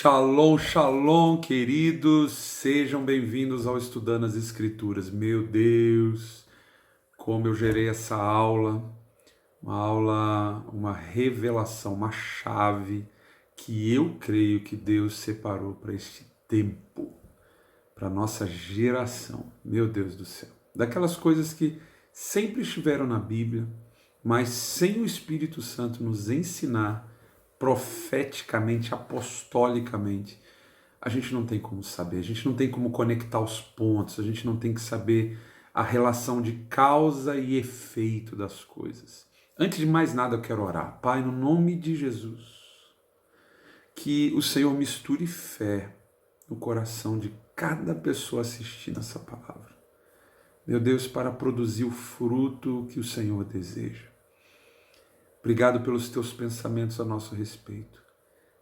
Shalom, shalom, queridos, sejam bem-vindos ao Estudando as Escrituras. Meu Deus, como eu gerei essa aula, uma revelação, uma chave que eu creio que Deus separou para este tempo, para a nossa geração. Meu Deus do céu, daquelas coisas que sempre estiveram na Bíblia, mas sem o Espírito Santo nos ensinar profeticamente, apostolicamente, a gente não tem como saber, a gente não tem como conectar os pontos, a gente não tem que saber a relação de causa e efeito das coisas. Antes de mais nada, eu quero orar. Pai, no nome de Jesus, que o Senhor misture fé no coração de cada pessoa assistindo essa palavra. Meu Deus, para produzir o fruto que o Senhor deseja. Obrigado pelos teus pensamentos a nosso respeito,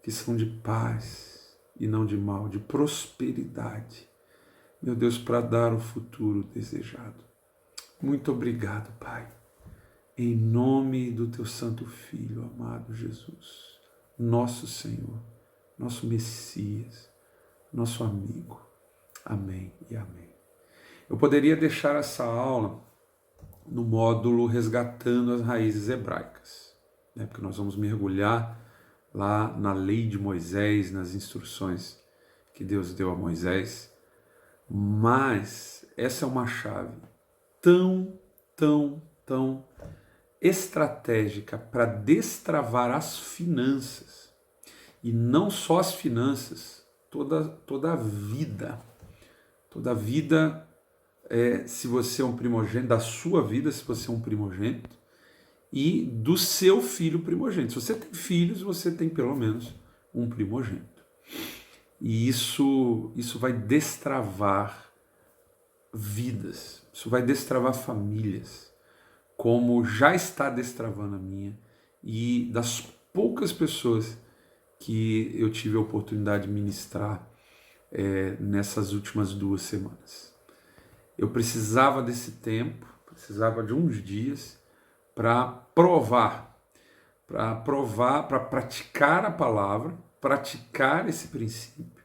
que são de paz e não de mal, de prosperidade. Meu Deus, para dar o futuro desejado. Muito obrigado, Pai. Em nome do teu santo Filho, amado Jesus, nosso Senhor, nosso Messias, nosso amigo. Amém e amém. Eu poderia deixar essa aula no módulo Resgatando as Raízes Hebraicas, porque nós vamos mergulhar lá na lei de Moisés, nas instruções que Deus deu a Moisés, mas essa é uma chave tão estratégica para destravar as finanças, e não só as finanças, toda a vida, se você é um primogênito, da sua vida, se você é um primogênito, e do seu filho primogênito. Se você tem filhos, você tem pelo menos um primogênito. E isso vai destravar vidas, isso vai destravar famílias, como já está destravando a minha, e das poucas pessoas que eu tive a oportunidade de ministrar nessas últimas 2 semanas. Eu precisava desse tempo, precisava de uns dias, para provar, para praticar a palavra, praticar esse princípio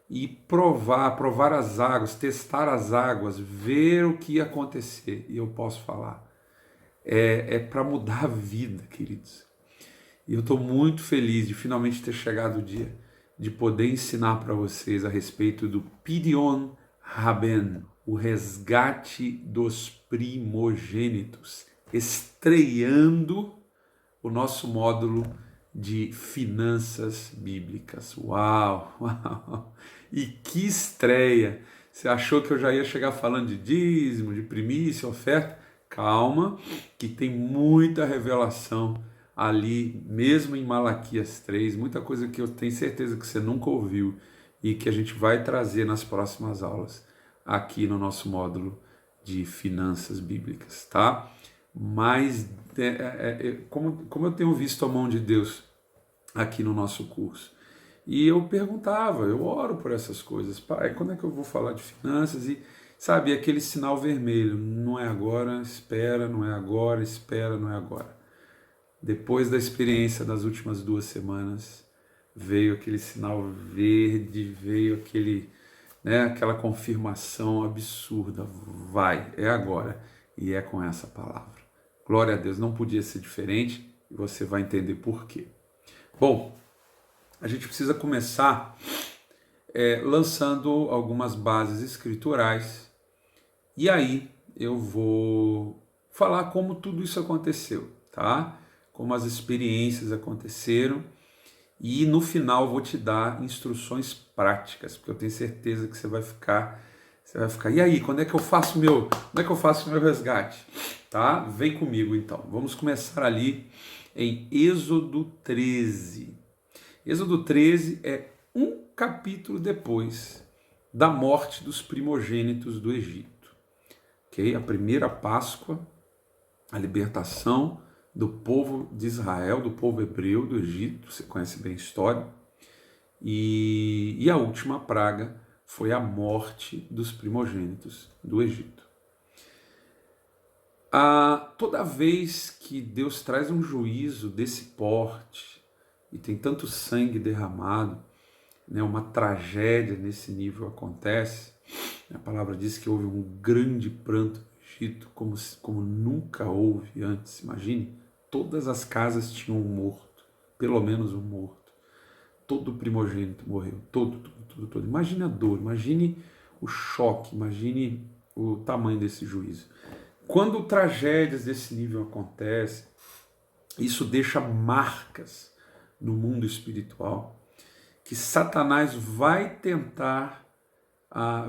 e provar as águas, testar as águas, ver o que ia acontecer. E eu posso falar, é para mudar a vida, queridos. E eu estou muito feliz de finalmente ter chegado o dia de poder ensinar para vocês a respeito do Pidyon Haben, o resgate dos primogênitos, estreando o nosso módulo de finanças bíblicas. Uau, uau! E que estreia! Você achou que eu já ia chegar falando de dízimo, de primícia, oferta? Calma, que tem muita revelação ali, mesmo em Malaquias 3, muita coisa que eu tenho certeza que você nunca ouviu e que a gente vai trazer nas próximas aulas aqui no nosso módulo de finanças bíblicas, tá? Mas como eu tenho visto a mão de Deus aqui no nosso curso, e eu perguntava, eu oro por essas coisas, pai, quando é que eu vou falar de finanças? E sabe, aquele sinal vermelho, não é agora, espera, não é agora, espera, não é agora. Depois da experiência das últimas 2 semanas, veio aquele sinal verde, veio aquela confirmação absurda, vai, é agora, e é com essa palavra. Glória a Deus, não podia ser diferente, e você vai entender por quê. Bom, a gente precisa começar lançando algumas bases escriturais, e aí eu vou falar como tudo isso aconteceu, tá? Como as experiências aconteceram, e no final vou te dar instruções práticas, porque eu tenho certeza que você vai ficar, e aí, quando é que eu faço meu resgate? Tá? Vem comigo então. Vamos começar ali em Êxodo 13. Êxodo 13 é um capítulo depois da morte dos primogênitos do Egito. Okay? A primeira Páscoa, a libertação do povo de Israel, do povo hebreu do Egito, você conhece bem a história, e a última praga foi a morte dos primogênitos do Egito. Toda vez que Deus traz um juízo desse porte, e tem tanto sangue derramado, né, uma tragédia nesse nível acontece, a palavra diz que houve um grande pranto no Egito, como nunca houve antes. Imagine, todas as casas tinham um morto, pelo menos um morto. Todo primogênito morreu, todo. Imagine a dor, imagine o choque, imagine o tamanho desse juízo. Quando tragédias desse nível acontecem, isso deixa marcas no mundo espiritual, que Satanás vai tentar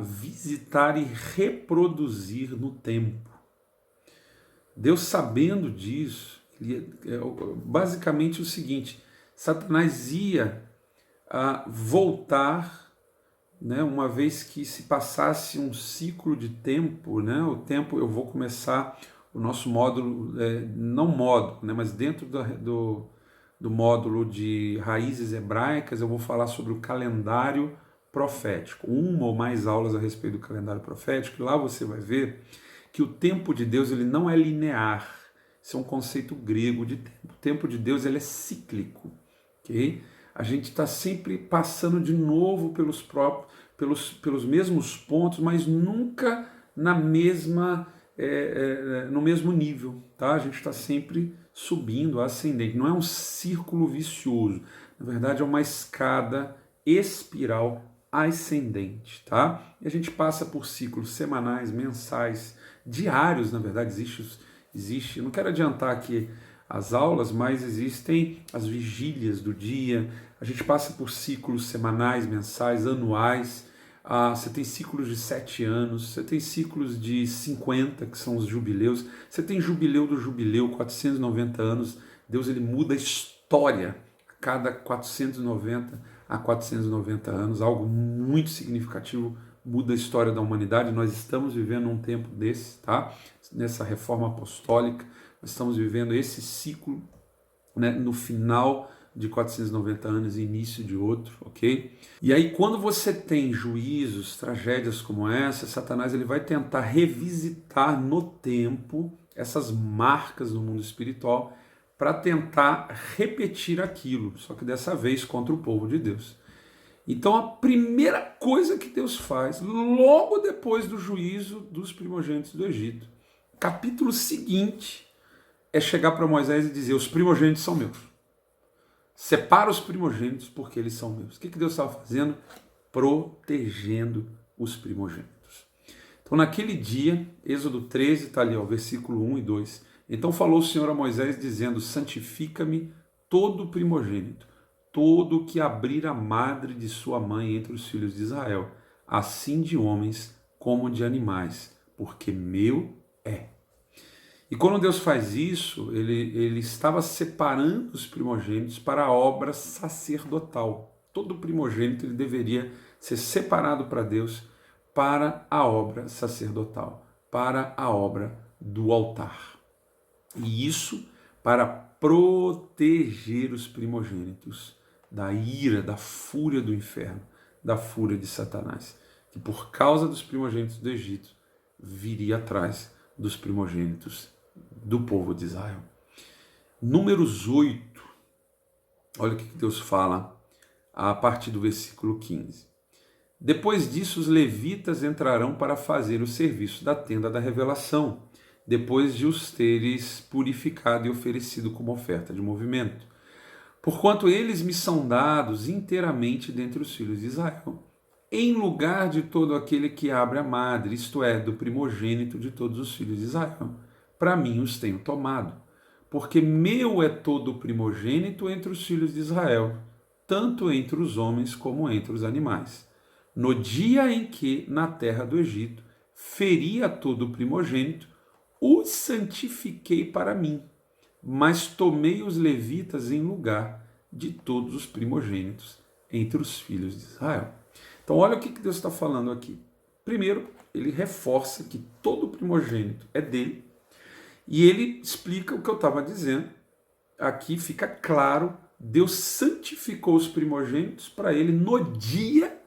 visitar e reproduzir no tempo. Deus, sabendo disso, basicamente o seguinte: Satanás ia voltar, né, uma vez que se passasse um ciclo de tempo, né, o tempo, eu vou começar o nosso módulo, não módulo, né, mas dentro do módulo de raízes hebraicas, eu vou falar sobre o calendário profético, uma ou mais aulas a respeito do calendário profético, e lá você vai ver que o tempo de Deus ele não é linear, isso é um conceito grego de tempo. O tempo de Deus ele é cíclico, ok? A gente está sempre passando de novo pelos mesmos pontos, mas nunca no mesmo nível, tá? A gente está sempre subindo, ascendente. Não é um círculo vicioso, na verdade é uma escada espiral ascendente, tá? E a gente passa por ciclos semanais, mensais, diários, na verdade existe. Não quero adiantar aqui as aulas, mas existem as vigílias do dia, a gente passa por ciclos semanais, mensais, anuais, você tem ciclos de 7 anos, você tem ciclos de 50, que são os jubileus, você tem jubileu do jubileu, 490 anos, Deus ele muda a história a cada 490 a 490 anos, algo muito significativo, muda a história da humanidade. Nós estamos vivendo um tempo desse, tá? Nessa reforma apostólica, nós estamos vivendo esse ciclo, né, no final de 490 anos e início de outro, ok? E aí quando você tem juízos, tragédias como essa, Satanás ele vai tentar revisitar no tempo essas marcas no mundo espiritual para tentar repetir aquilo, só que dessa vez contra o povo de Deus. Então a primeira coisa que Deus faz, logo depois do juízo dos primogênitos do Egito, capítulo seguinte, é chegar para Moisés e dizer: os primogênitos são meus. Separa os primogênitos porque eles são meus. O que Deus estava fazendo? Protegendo os primogênitos. Então naquele dia, Êxodo 13, está ali, ó, versículo 1 e 2. Então falou o Senhor a Moisés dizendo: santifica-me todo primogênito, todo que abrir a madre de sua mãe entre os filhos de Israel, assim de homens como de animais, porque meu é. E quando Deus faz isso, ele estava separando os primogênitos para a obra sacerdotal. Todo primogênito ele deveria ser separado para Deus para a obra sacerdotal, para a obra do altar. E isso para proteger os primogênitos da ira, da fúria do inferno, da fúria de Satanás, que por causa dos primogênitos do Egito viria atrás dos primogênitos do povo de Israel. Números 8, olha o que Deus fala a partir do versículo 15. Depois disso, os levitas entrarão para fazer o serviço da tenda da revelação, depois de os teres purificado e oferecido como oferta de movimento. Porquanto eles me são dados inteiramente dentre os filhos de Israel, em lugar de todo aquele que abre a madre, isto é, do primogênito de todos os filhos de Israel. Para mim os tenho tomado, porque meu é todo o primogênito entre os filhos de Israel, tanto entre os homens como entre os animais. No dia em que, na terra do Egito, feri a todo o primogênito, os santifiquei para mim, mas tomei os levitas em lugar de todos os primogênitos entre os filhos de Israel. Então olha o que Deus está falando aqui. Primeiro, ele reforça que todo primogênito é dele, e ele explica o que eu estava dizendo. Aqui fica claro, Deus santificou os primogênitos para ele no dia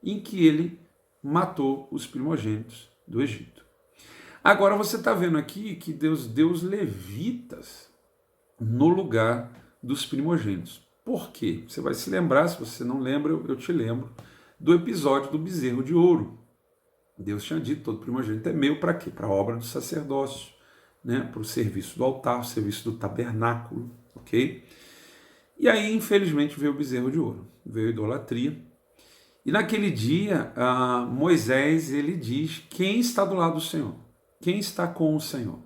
em que ele matou os primogênitos do Egito. Agora você está vendo aqui que Deus deu os levitas no lugar dos primogênitos. Por quê? Você vai se lembrar, se você não lembra, eu te lembro, do episódio do bezerro de ouro. Deus tinha dito, todo primogênito é meu, para quê? Para a obra do sacerdócio, né? Para o serviço do altar, o serviço do tabernáculo, ok? E aí, infelizmente, veio o bezerro de ouro, veio a idolatria. E naquele dia, Moisés, ele diz, quem está do lado do Senhor? Quem está com o Senhor?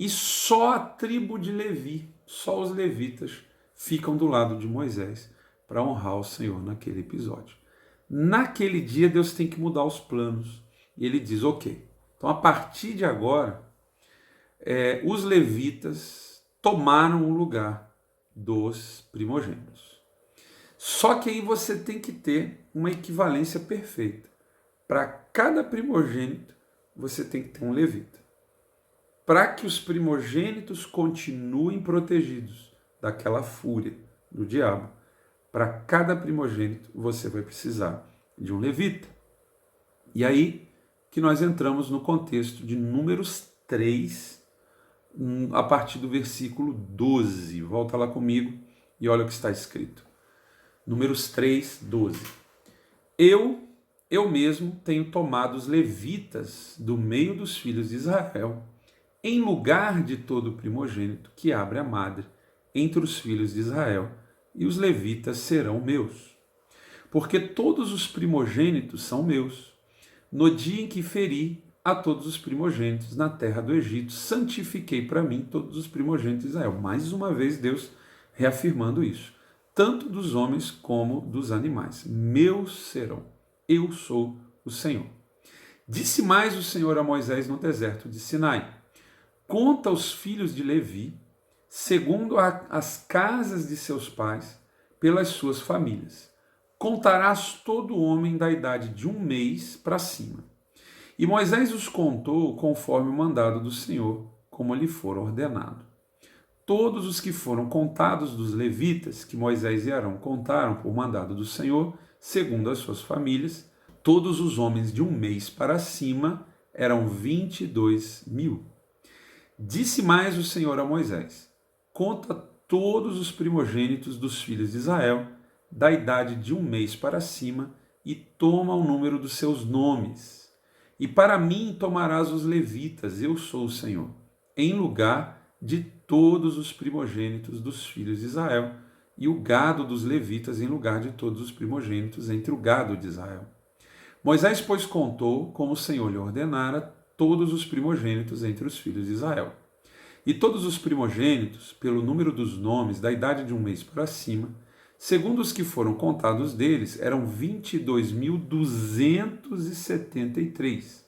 E só a tribo de Levi, só os levitas, ficam do lado de Moisés para honrar o Senhor naquele episódio. Naquele dia, Deus tem que mudar os planos. E ele diz, ok, então a partir de agora, os levitas tomaram o lugar dos primogênitos. Só que aí você tem que ter uma equivalência perfeita. Para cada primogênito, você tem que ter um levita. Para que os primogênitos continuem protegidos daquela fúria do diabo, para cada primogênito você vai precisar de um levita. E aí que nós entramos no contexto de Números 3, a partir do versículo 12. Volta lá comigo e olha o que está escrito. Números 3, 12. Eu mesmo tenho tomado os levitas do meio dos filhos de Israel, em lugar de todo primogênito que abre a madre entre os filhos de Israel, e os levitas serão meus. Porque todos os primogênitos são meus. No dia em que feri a todos os primogênitos na terra do Egito, santifiquei para mim todos os primogênitos de Israel. Mais uma vez Deus reafirmando isso. Tanto dos homens como dos animais. Meus serão. Eu sou o Senhor. Disse mais o Senhor a Moisés no deserto de Sinai. Conta os filhos de Levi, segundo as casas de seus pais, pelas suas famílias. Contarás todo homem da idade de 1 mês para cima. E Moisés os contou conforme o mandado do Senhor, como lhe for ordenado. Todos os que foram contados dos levitas, que Moisés e Arão contaram por mandado do Senhor, segundo as suas famílias, todos os homens de 1 mês para cima eram 22.000. Disse mais o Senhor a Moisés: conta todos os primogênitos dos filhos de Israel, da idade de 1 mês para cima, e toma o número dos seus nomes. E para mim tomarás os levitas, eu sou o Senhor, em lugar de todos os primogênitos dos filhos de Israel, e o gado dos levitas em lugar de todos os primogênitos entre o gado de Israel. Moisés, pois, contou, como o Senhor lhe ordenara, todos os primogênitos entre os filhos de Israel. E todos os primogênitos, pelo número dos nomes, da idade de 1 mês para cima, segundo os que foram contados deles, eram 22.273.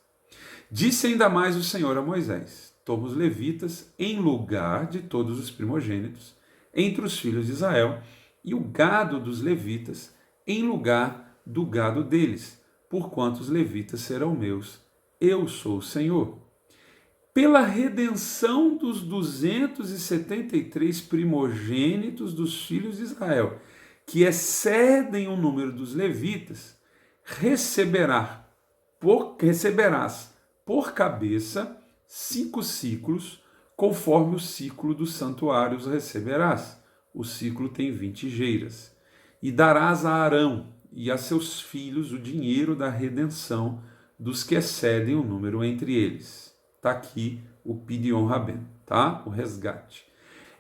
Disse ainda mais o Senhor a Moisés: toma os levitas em lugar de todos os primogênitos entre os filhos de Israel, e o gado dos levitas em lugar do gado deles, porquanto os levitas serão meus. Eu sou o Senhor. Pela redenção dos 273 primogênitos dos filhos de Israel, que excedem o número dos levitas, receberás por cabeça 5 ciclos, conforme o ciclo dos santuários receberás. O ciclo tem 20 geiras. E darás a Arão e a seus filhos o dinheiro da redenção dos que excedem o número entre eles. Está aqui o Pidyon Raben, tá? O resgate.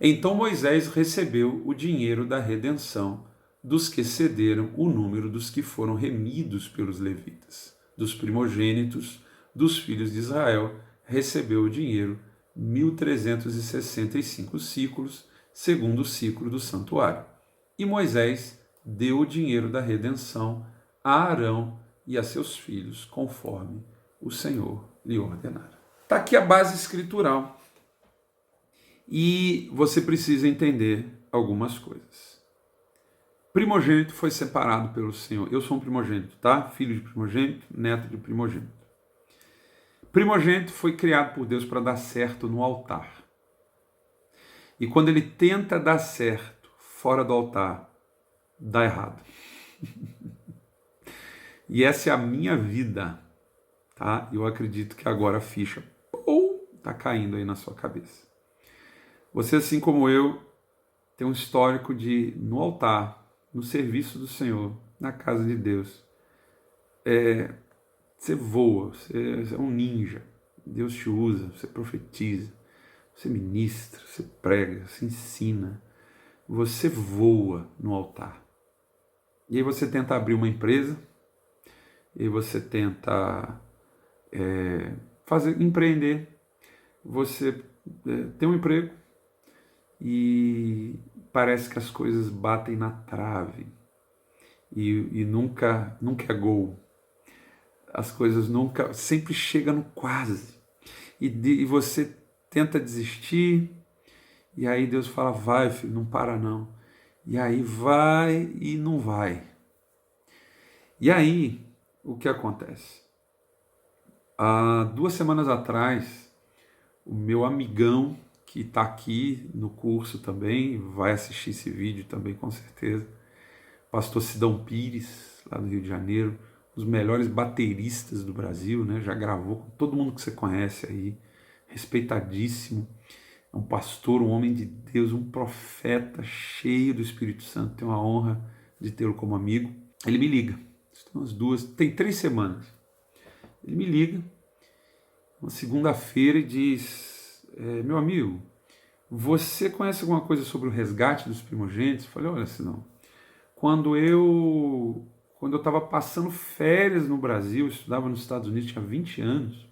Então Moisés recebeu o dinheiro da redenção dos que excederam o número dos que foram remidos pelos levitas. Dos primogênitos dos filhos de Israel, recebeu o dinheiro 1.365 ciclos, segundo o ciclo do santuário. E Moisés deu o dinheiro da redenção a Arão e a seus filhos, conforme o Senhor lhe ordenara. Está aqui a base escritural. E você precisa entender algumas coisas. Primogênito foi separado pelo Senhor. Eu sou um primogênito, tá? Filho de primogênito, neto de primogênito. Primogênito foi criado por Deus para dar certo no altar. E quando ele tenta dar certo fora do altar, dá errado. E essa é a minha vida, tá? Eu acredito que agora a ficha está caindo aí na sua cabeça. Você, assim como eu, tem um histórico de, no altar, no serviço do Senhor, na casa de Deus, você voa, você é um ninja. Deus te usa, você profetiza, você ministra, você prega, você ensina. Você voa no altar. E aí você tenta abrir uma empresa, e aí você tenta empreender, você tem um emprego e parece que as coisas batem na trave e nunca é gol. As coisas nunca, sempre chega no quase. E você tenta desistir, e aí Deus fala, vai filho, não para não. E aí vai e não vai. E aí, o que acontece? Há 2 semanas atrás, o meu amigão, que está aqui no curso também, vai assistir esse vídeo também com certeza, pastor Sidão Pires, lá no Rio de Janeiro, um dos melhores bateristas do Brasil, né? Já gravou com todo mundo que você conhece aí, respeitadíssimo, é um pastor, um homem de Deus, um profeta cheio do Espírito Santo, tenho a honra de tê-lo como amigo. Ele me liga, tem 3 semanas, ele me liga, uma segunda-feira, e diz, meu amigo, você conhece alguma coisa sobre o resgate dos primogênitos? Eu falei, olha, Sidão, quando eu estava passando férias no Brasil, eu estudava nos Estados Unidos, tinha 20 anos,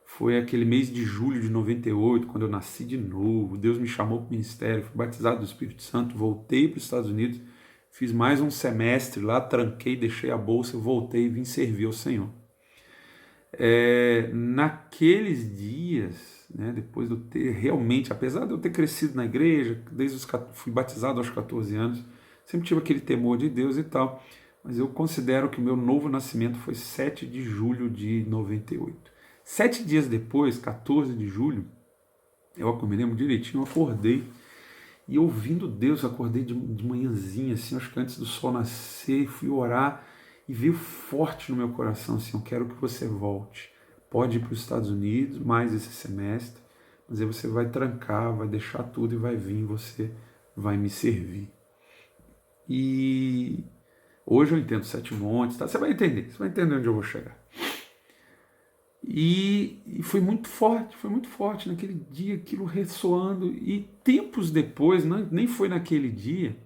foi aquele mês de julho de 98, quando eu nasci de novo, Deus me chamou para o ministério, fui batizado do Espírito Santo, voltei para os Estados Unidos, fiz mais um semestre lá, tranquei, deixei a bolsa, voltei e vim servir ao Senhor. Naqueles dias, né, depois de eu ter realmente, apesar de eu ter crescido na igreja, fui batizado aos 14 anos, sempre tive aquele temor de Deus e tal, mas eu considero que o meu novo nascimento foi 7 de julho de 98. 7 dias depois, 14 de julho, eu me lembro direitinho, eu acordei, e ouvindo Deus, acordei de manhãzinha, assim, acho que antes do sol nascer, fui orar, e veio forte no meu coração, assim, eu quero que você volte. Pode ir para os Estados Unidos, mais esse semestre, mas aí você vai trancar, vai deixar tudo e vai vir, você vai me servir. E hoje eu entendo 7 montes, tá? Você vai entender onde eu vou chegar. E foi muito forte naquele dia, aquilo ressoando. E tempos depois, nem foi naquele dia,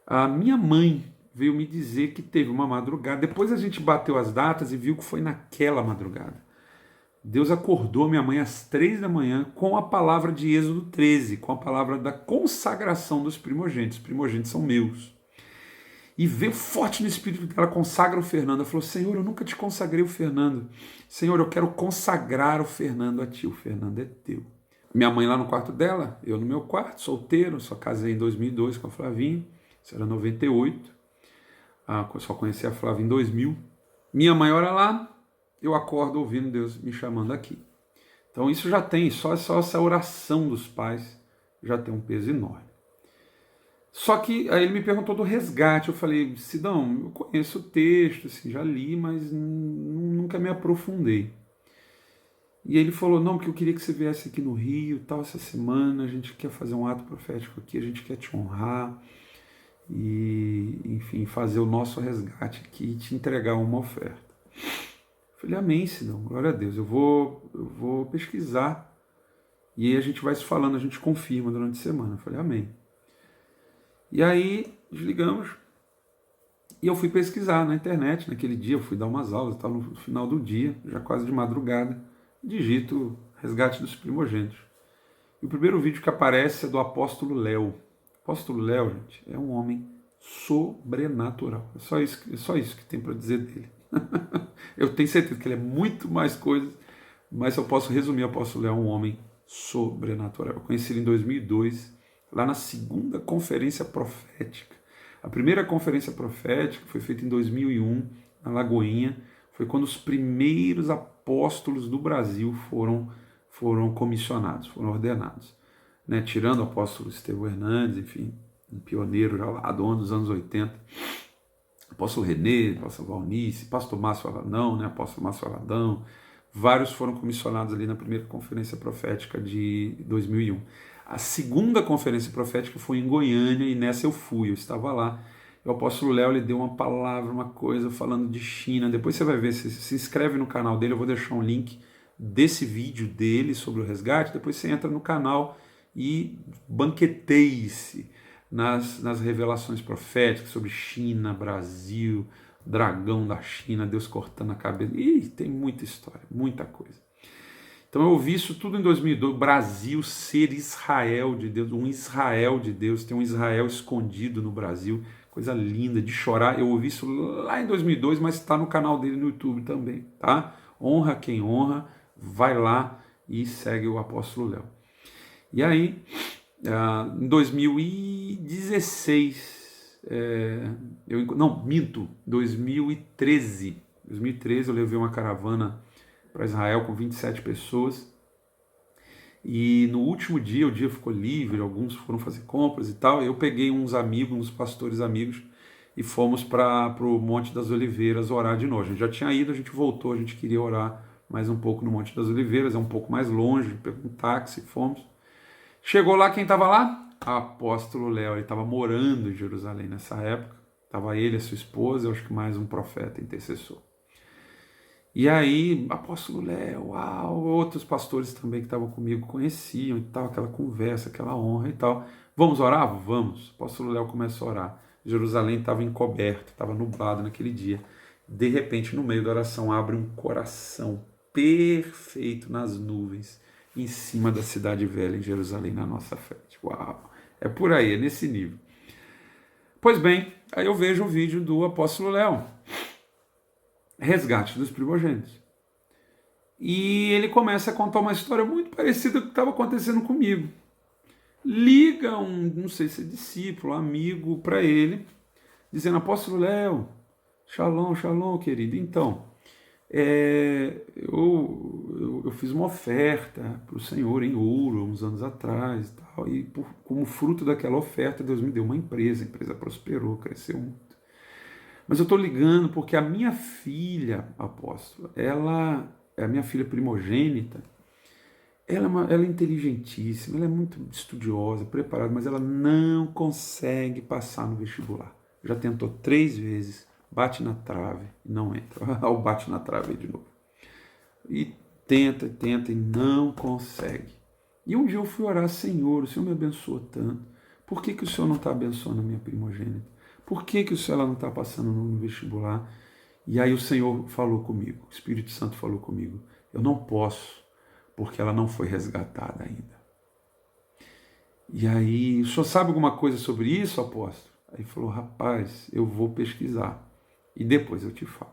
a minha mãe veio me dizer que teve uma madrugada. Depois a gente bateu as datas e viu que foi naquela madrugada. Deus acordou minha mãe às 3 da manhã com a palavra de Êxodo 13, com a palavra da consagração dos primogênitos. Os primogênitos são meus. E veio forte no espírito dela, consagra o Fernando. Ela falou, Senhor, eu nunca te consagrei o Fernando. Senhor, eu quero consagrar o Fernando a ti. O Fernando é teu. Minha mãe lá no quarto dela, eu no meu quarto, solteiro, só casei em 2002 com a Flavinha, isso era 98. Eu só conheci a Flávia em 2000. Minha mãe ora lá, eu acordo ouvindo Deus me chamando aqui. Então isso já tem, só essa oração dos pais já tem um peso enorme. Só que aí ele me perguntou do resgate, eu falei, Sidão, eu conheço o texto, assim, já li, mas nunca me aprofundei. E ele falou, não, porque eu queria que você viesse aqui no Rio, tal, essa semana, a gente quer fazer um ato profético aqui, a gente quer te honrar, e, enfim, fazer o nosso resgate aqui e te entregar uma oferta. Eu falei, amém, Sidão, glória a Deus, eu vou pesquisar, e aí a gente vai se falando, a gente confirma durante a semana. Eu falei, amém. E aí, desligamos, e eu fui pesquisar na internet, naquele dia, eu fui dar umas aulas, estava no final do dia, já quase de madrugada, digito resgate dos primogênitos. E o primeiro vídeo que aparece é do apóstolo Léo. O apóstolo Léo, gente, é um homem sobrenatural. É só isso que tem para dizer dele. Eu tenho certeza que ele é muito mais coisas, mas eu posso resumir, o apóstolo Léo é um homem sobrenatural. Eu conheci ele em 2002, lá na segunda conferência profética. A primeira conferência profética foi feita em 2001, na Lagoinha, foi quando os primeiros apóstolos do Brasil foram comissionados, foram ordenados. Né? Tirando o apóstolo Estevão Hernandes, enfim, um pioneiro já lá dos anos 80, apóstolo Renê, apóstolo Valnice, pastor Márcio Aladão, né? Apóstolo Márcio Aladão, vários foram comissionados ali na primeira conferência profética de 2001. A segunda conferência profética foi em Goiânia e nessa eu fui, eu estava lá. O apóstolo Léo, ele deu uma palavra, uma coisa falando de China. Depois você vai ver, se inscreve no canal dele, eu vou deixar um link desse vídeo dele sobre o resgate. Depois você entra no canal e banqueteie-se nas revelações proféticas sobre China, Brasil, dragão da China, Deus cortando a cabeça. Ih, tem muita história, muita coisa. Então eu ouvi isso tudo em 2002, Brasil ser Israel de Deus, um Israel de Deus, tem um Israel escondido no Brasil, coisa linda de chorar. Eu ouvi isso lá em 2002, mas está no canal dele no YouTube também, tá? Honra quem honra, vai lá e segue o apóstolo Léo. E aí, em 2016, 2013 eu levei uma caravana para Israel com 27 pessoas, e no último dia, o dia ficou livre, alguns foram fazer compras e tal, eu peguei uns amigos, uns pastores amigos, e fomos para o Monte das Oliveiras orar de novo. A gente já tinha ido, a gente voltou, a gente queria orar mais um pouco no Monte das Oliveiras, é um pouco mais longe, pegou um táxi, fomos. Chegou lá, quem estava lá? Apóstolo Léo, ele estava morando em Jerusalém nessa época, estava ele, a sua esposa, eu acho que mais um profeta intercessor. E aí, apóstolo Léo, uau, outros pastores também que estavam comigo conheciam e tal, aquela conversa, aquela honra e tal. Vamos orar? Vamos. O apóstolo Léo começou a orar. Jerusalém estava encoberto, estava nublado naquele dia. De repente, no meio da oração, abre um coração perfeito nas nuvens, em cima da cidade velha, em Jerusalém, na nossa frente. Uau! É por aí, é nesse nível. Pois bem, aí eu vejo o vídeo do apóstolo Léo, resgate dos primogênitos. E ele começa a contar uma história muito parecida com o que estava acontecendo comigo. Liga não sei se é discípulo, amigo, para ele, dizendo: apóstolo Léo, shalom, shalom, querido. Então, eu fiz uma oferta para o Senhor em ouro, uns anos atrás, e tal, e como fruto daquela oferta, Deus me deu uma empresa, a empresa prosperou, cresceu muito. Mas eu estou ligando porque a minha filha, apóstolo, ela é a minha filha primogênita, ela é inteligentíssima, ela é muito estudiosa, preparada, mas ela não consegue passar no vestibular. Já tentou 3 vezes, bate na trave e não entra. Olha o bate na trave aí de novo. E tenta e não consegue. E um dia eu fui orar: Senhor, o Senhor me abençoou tanto, por que o Senhor não está abençoando a minha primogênita? Por que o Senhor ela não está passando no vestibular? E aí o Senhor falou comigo, o Espírito Santo falou comigo: eu não posso, porque ela não foi resgatada ainda. E aí, o senhor sabe alguma coisa sobre isso, apóstolo? Aí ele falou: rapaz, eu vou pesquisar e depois eu te falo.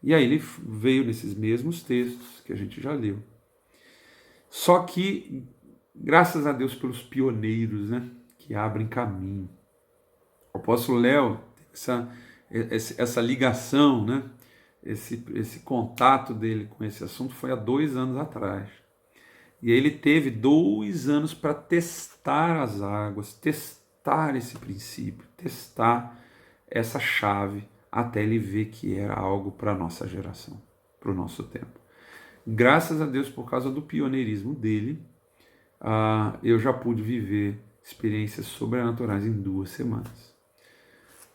E aí ele veio nesses mesmos textos que a gente já leu. Só que, graças a Deus pelos pioneiros, né, que abrem caminho. O apóstolo Léo, essa ligação, né, esse contato dele com esse assunto foi há 2 anos atrás. E ele teve 2 anos para testar as águas, testar esse princípio, testar essa chave, até ele ver que era algo para a nossa geração, para o nosso tempo. Graças a Deus, por causa do pioneirismo dele, eu já pude viver experiências sobrenaturais em 2 semanas.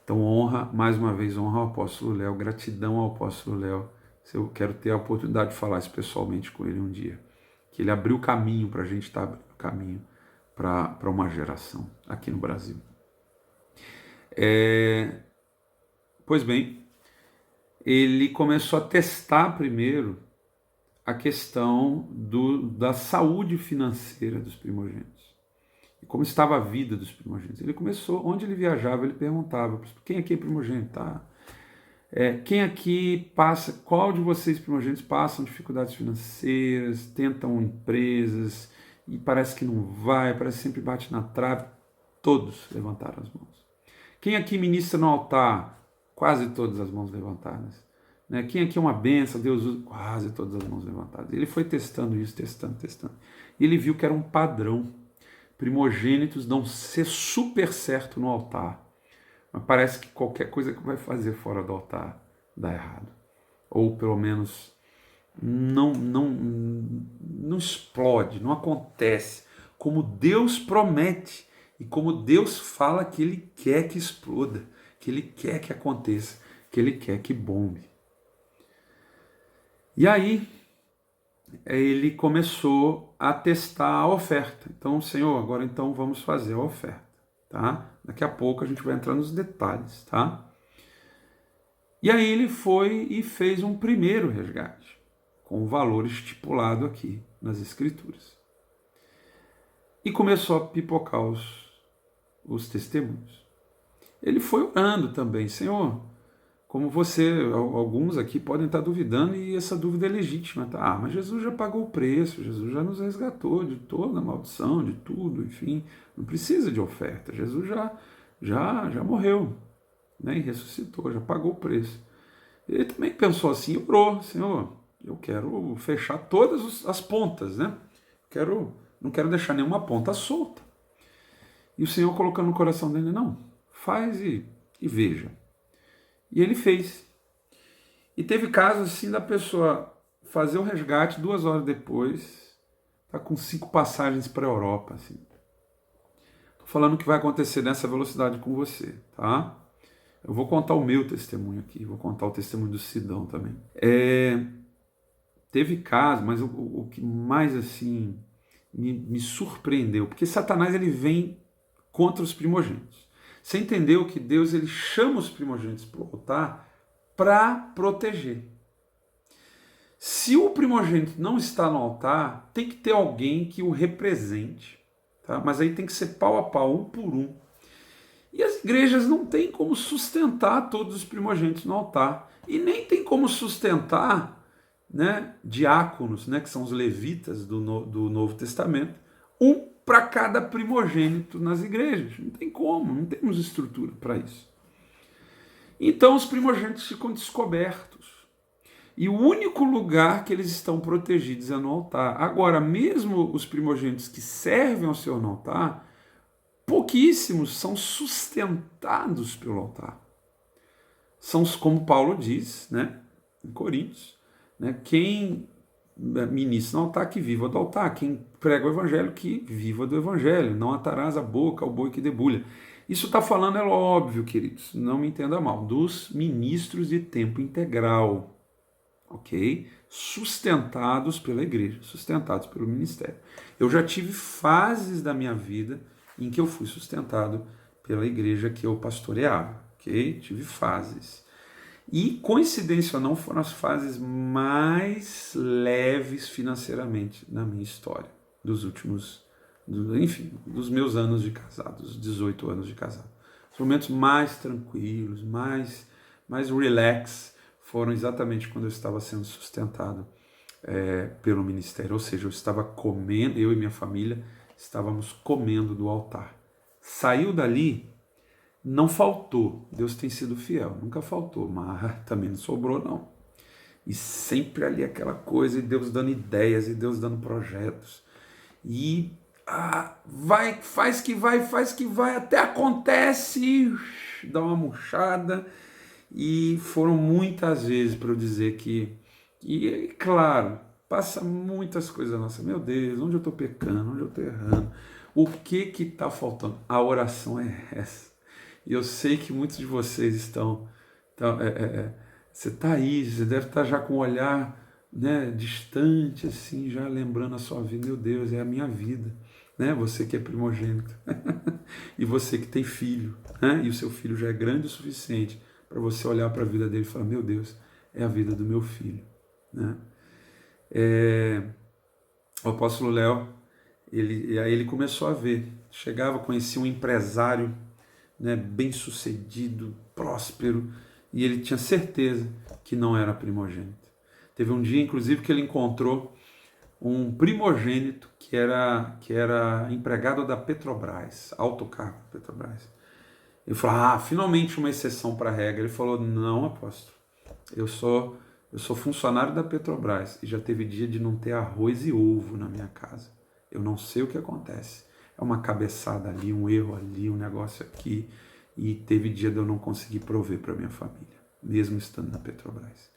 Então, honra, mais uma vez, honra ao apóstolo Léo, gratidão ao apóstolo Léo. Eu quero ter a oportunidade de falar isso pessoalmente com ele um dia. Que ele abriu caminho para a gente estar abrindo caminho para uma geração aqui no Brasil. Pois bem, ele começou a testar primeiro a questão da saúde financeira dos primogênitos. E como estava a vida dos primogênitos. Ele começou, onde ele viajava, ele perguntava: quem aqui é primogênito? Quem aqui passa, qual de vocês primogênitos passam dificuldades financeiras, tentam empresas e parece que não vai, parece que sempre bate na trave? Todos levantaram as mãos. Quem aqui ministra no altar? Quase todas as mãos levantadas. Quem aqui é uma benção, Deus usa? Quase todas as mãos levantadas. Ele foi testando isso, testando. E ele viu que era um padrão. Primogênitos dão ser super certo no altar. Mas parece que qualquer coisa que vai fazer fora do altar dá errado. Ou pelo menos não explode, não acontece como Deus promete e como Deus fala que Ele quer que exploda, que Ele quer que aconteça, que Ele quer que bombe. E aí ele começou a testar a oferta. Então, Senhor, agora então vamos fazer a oferta, tá? Daqui a pouco a gente vai entrar nos detalhes, tá? E aí ele foi e fez um primeiro resgate, com o valor estipulado aqui nas Escrituras. E começou a pipocar os testemunhos. Ele foi orando também, Senhor, como alguns aqui podem estar duvidando, e essa dúvida é legítima, tá? Ah, mas Jesus já pagou o preço, Jesus já nos resgatou de toda a maldição, de tudo, enfim, não precisa de oferta, Jesus já morreu, né? E ressuscitou, já pagou o preço. Ele também pensou assim, orou, Senhor, eu quero fechar todas as pontas, né? Não quero deixar nenhuma ponta solta. E o Senhor colocando no coração dele, não, faz e veja. E ele fez. E teve casos assim da pessoa fazer o resgate, 2 horas depois, tá com 5 passagens para a Europa. Assim. Tô falando que vai acontecer nessa velocidade com você, tá? Eu vou contar o meu testemunho aqui, vou contar o testemunho do Sidão também. Teve casos, mas o que mais assim me surpreendeu, porque Satanás ele vem contra os primogênitos. Você entendeu que Deus ele chama os primogênitos para o altar para proteger. Se o primogênito não está no altar, tem que ter alguém que o represente, tá? Mas aí tem que ser pau a pau, um por um. E as igrejas não têm como sustentar todos os primogênitos no altar. E nem tem como sustentar, né, diáconos, né, que são os levitas do Novo Testamento, um para cada primogênito nas igrejas. Não tem como, não temos estrutura para isso. Então os primogênitos ficam descobertos. E o único lugar que eles estão protegidos é no altar. Agora, mesmo os primogênitos que servem ao Senhor no altar, pouquíssimos são sustentados pelo altar. São, como Paulo diz, né, em Coríntios, né, quem ministra no altar, que viva do altar. Quem prega o evangelho, que viva do evangelho. Não atarás a boca ao boi que debulha. Isso está falando, é óbvio, queridos, não me entenda mal, dos ministros de tempo integral, ok? Sustentados pela igreja, sustentados pelo ministério. Eu já tive fases da minha vida em que eu fui sustentado pela igreja que eu pastoreava, ok? Tive fases. E, coincidência ou não, foram as fases mais leves financeiramente na minha história, dos meus anos de casado, dos 18 anos de casado. Os momentos mais tranquilos, mais relax, foram exatamente quando eu estava sendo sustentado pelo ministério. Ou seja, eu estava comendo, eu e minha família estávamos comendo do altar. Saiu dali, não faltou. Deus tem sido fiel, nunca faltou, mas também não sobrou, não. E sempre ali aquela coisa, e Deus dando ideias, e Deus dando projetos. E faz que vai, até acontece, dá uma murchada. E foram muitas vezes para eu dizer que, e claro, passa muitas coisas nossa. Meu Deus, onde eu estou pecando, onde eu estou errando? O que está faltando? A oração é essa. E eu sei que muitos de vocês estão você está aí, você deve estar já com um olhar, né, distante, assim, já lembrando a sua vida. Meu Deus, é a minha vida, né? Você que é primogênito e você que tem filho, né? E o seu filho já é grande o suficiente para você olhar para a vida dele e falar, meu Deus, é a vida do meu filho, né? O apóstolo Léo, aí ele começou a ver, chegava, conhecia um empresário, né, bem sucedido, próspero, e ele tinha certeza que não era primogênito. Teve um dia, inclusive, que ele encontrou um primogênito que era empregado da Petrobras, alto cargo da Petrobras. Ele falou, finalmente uma exceção para a regra. Ele falou, não, apóstolo, eu sou funcionário da Petrobras e já teve dia de não ter arroz e ovo na minha casa. Eu não sei o que acontece. É uma cabeçada ali, um erro ali, um negócio aqui. E teve dia de eu não conseguir prover para minha família, mesmo estando na Petrobras.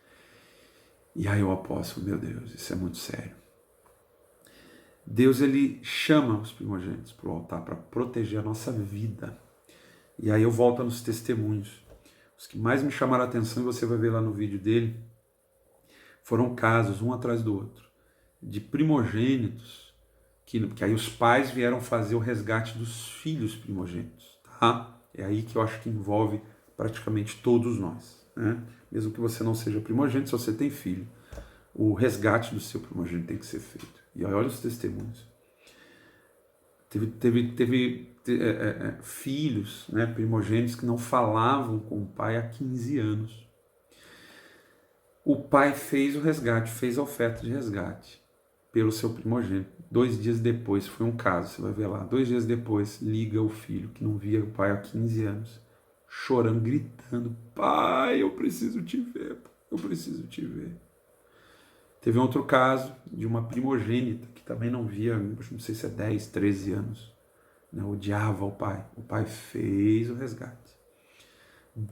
E aí o apóstolo, meu Deus, isso é muito sério. Deus ele chama os primogênitos para o altar para proteger a nossa vida. E aí eu volto nos testemunhos. Os que mais me chamaram a atenção, e você vai ver lá no vídeo dele, foram casos, um atrás do outro, de primogênitos, que aí os pais vieram fazer o resgate dos filhos primogênitos. Tá? É aí que eu acho que envolve praticamente todos nós. Né? Mesmo que você não seja primogênito, se você tem filho, o resgate do seu primogênito tem que ser feito. E aí, olha os testemunhos. Teve filhos, né, primogênitos, que não falavam com o pai há 15 anos. O pai fez o resgate, fez a oferta de resgate pelo seu primogênito. 2 dias depois, foi um caso, você vai ver lá, 2 dias depois, liga o filho, que não via o pai há 15 anos, chorando, gritando: pai, eu preciso te ver, eu preciso te ver. Teve um outro caso de uma primogênita que também não via, não sei se é 10, 13 anos, né, odiava o pai. O pai fez o resgate.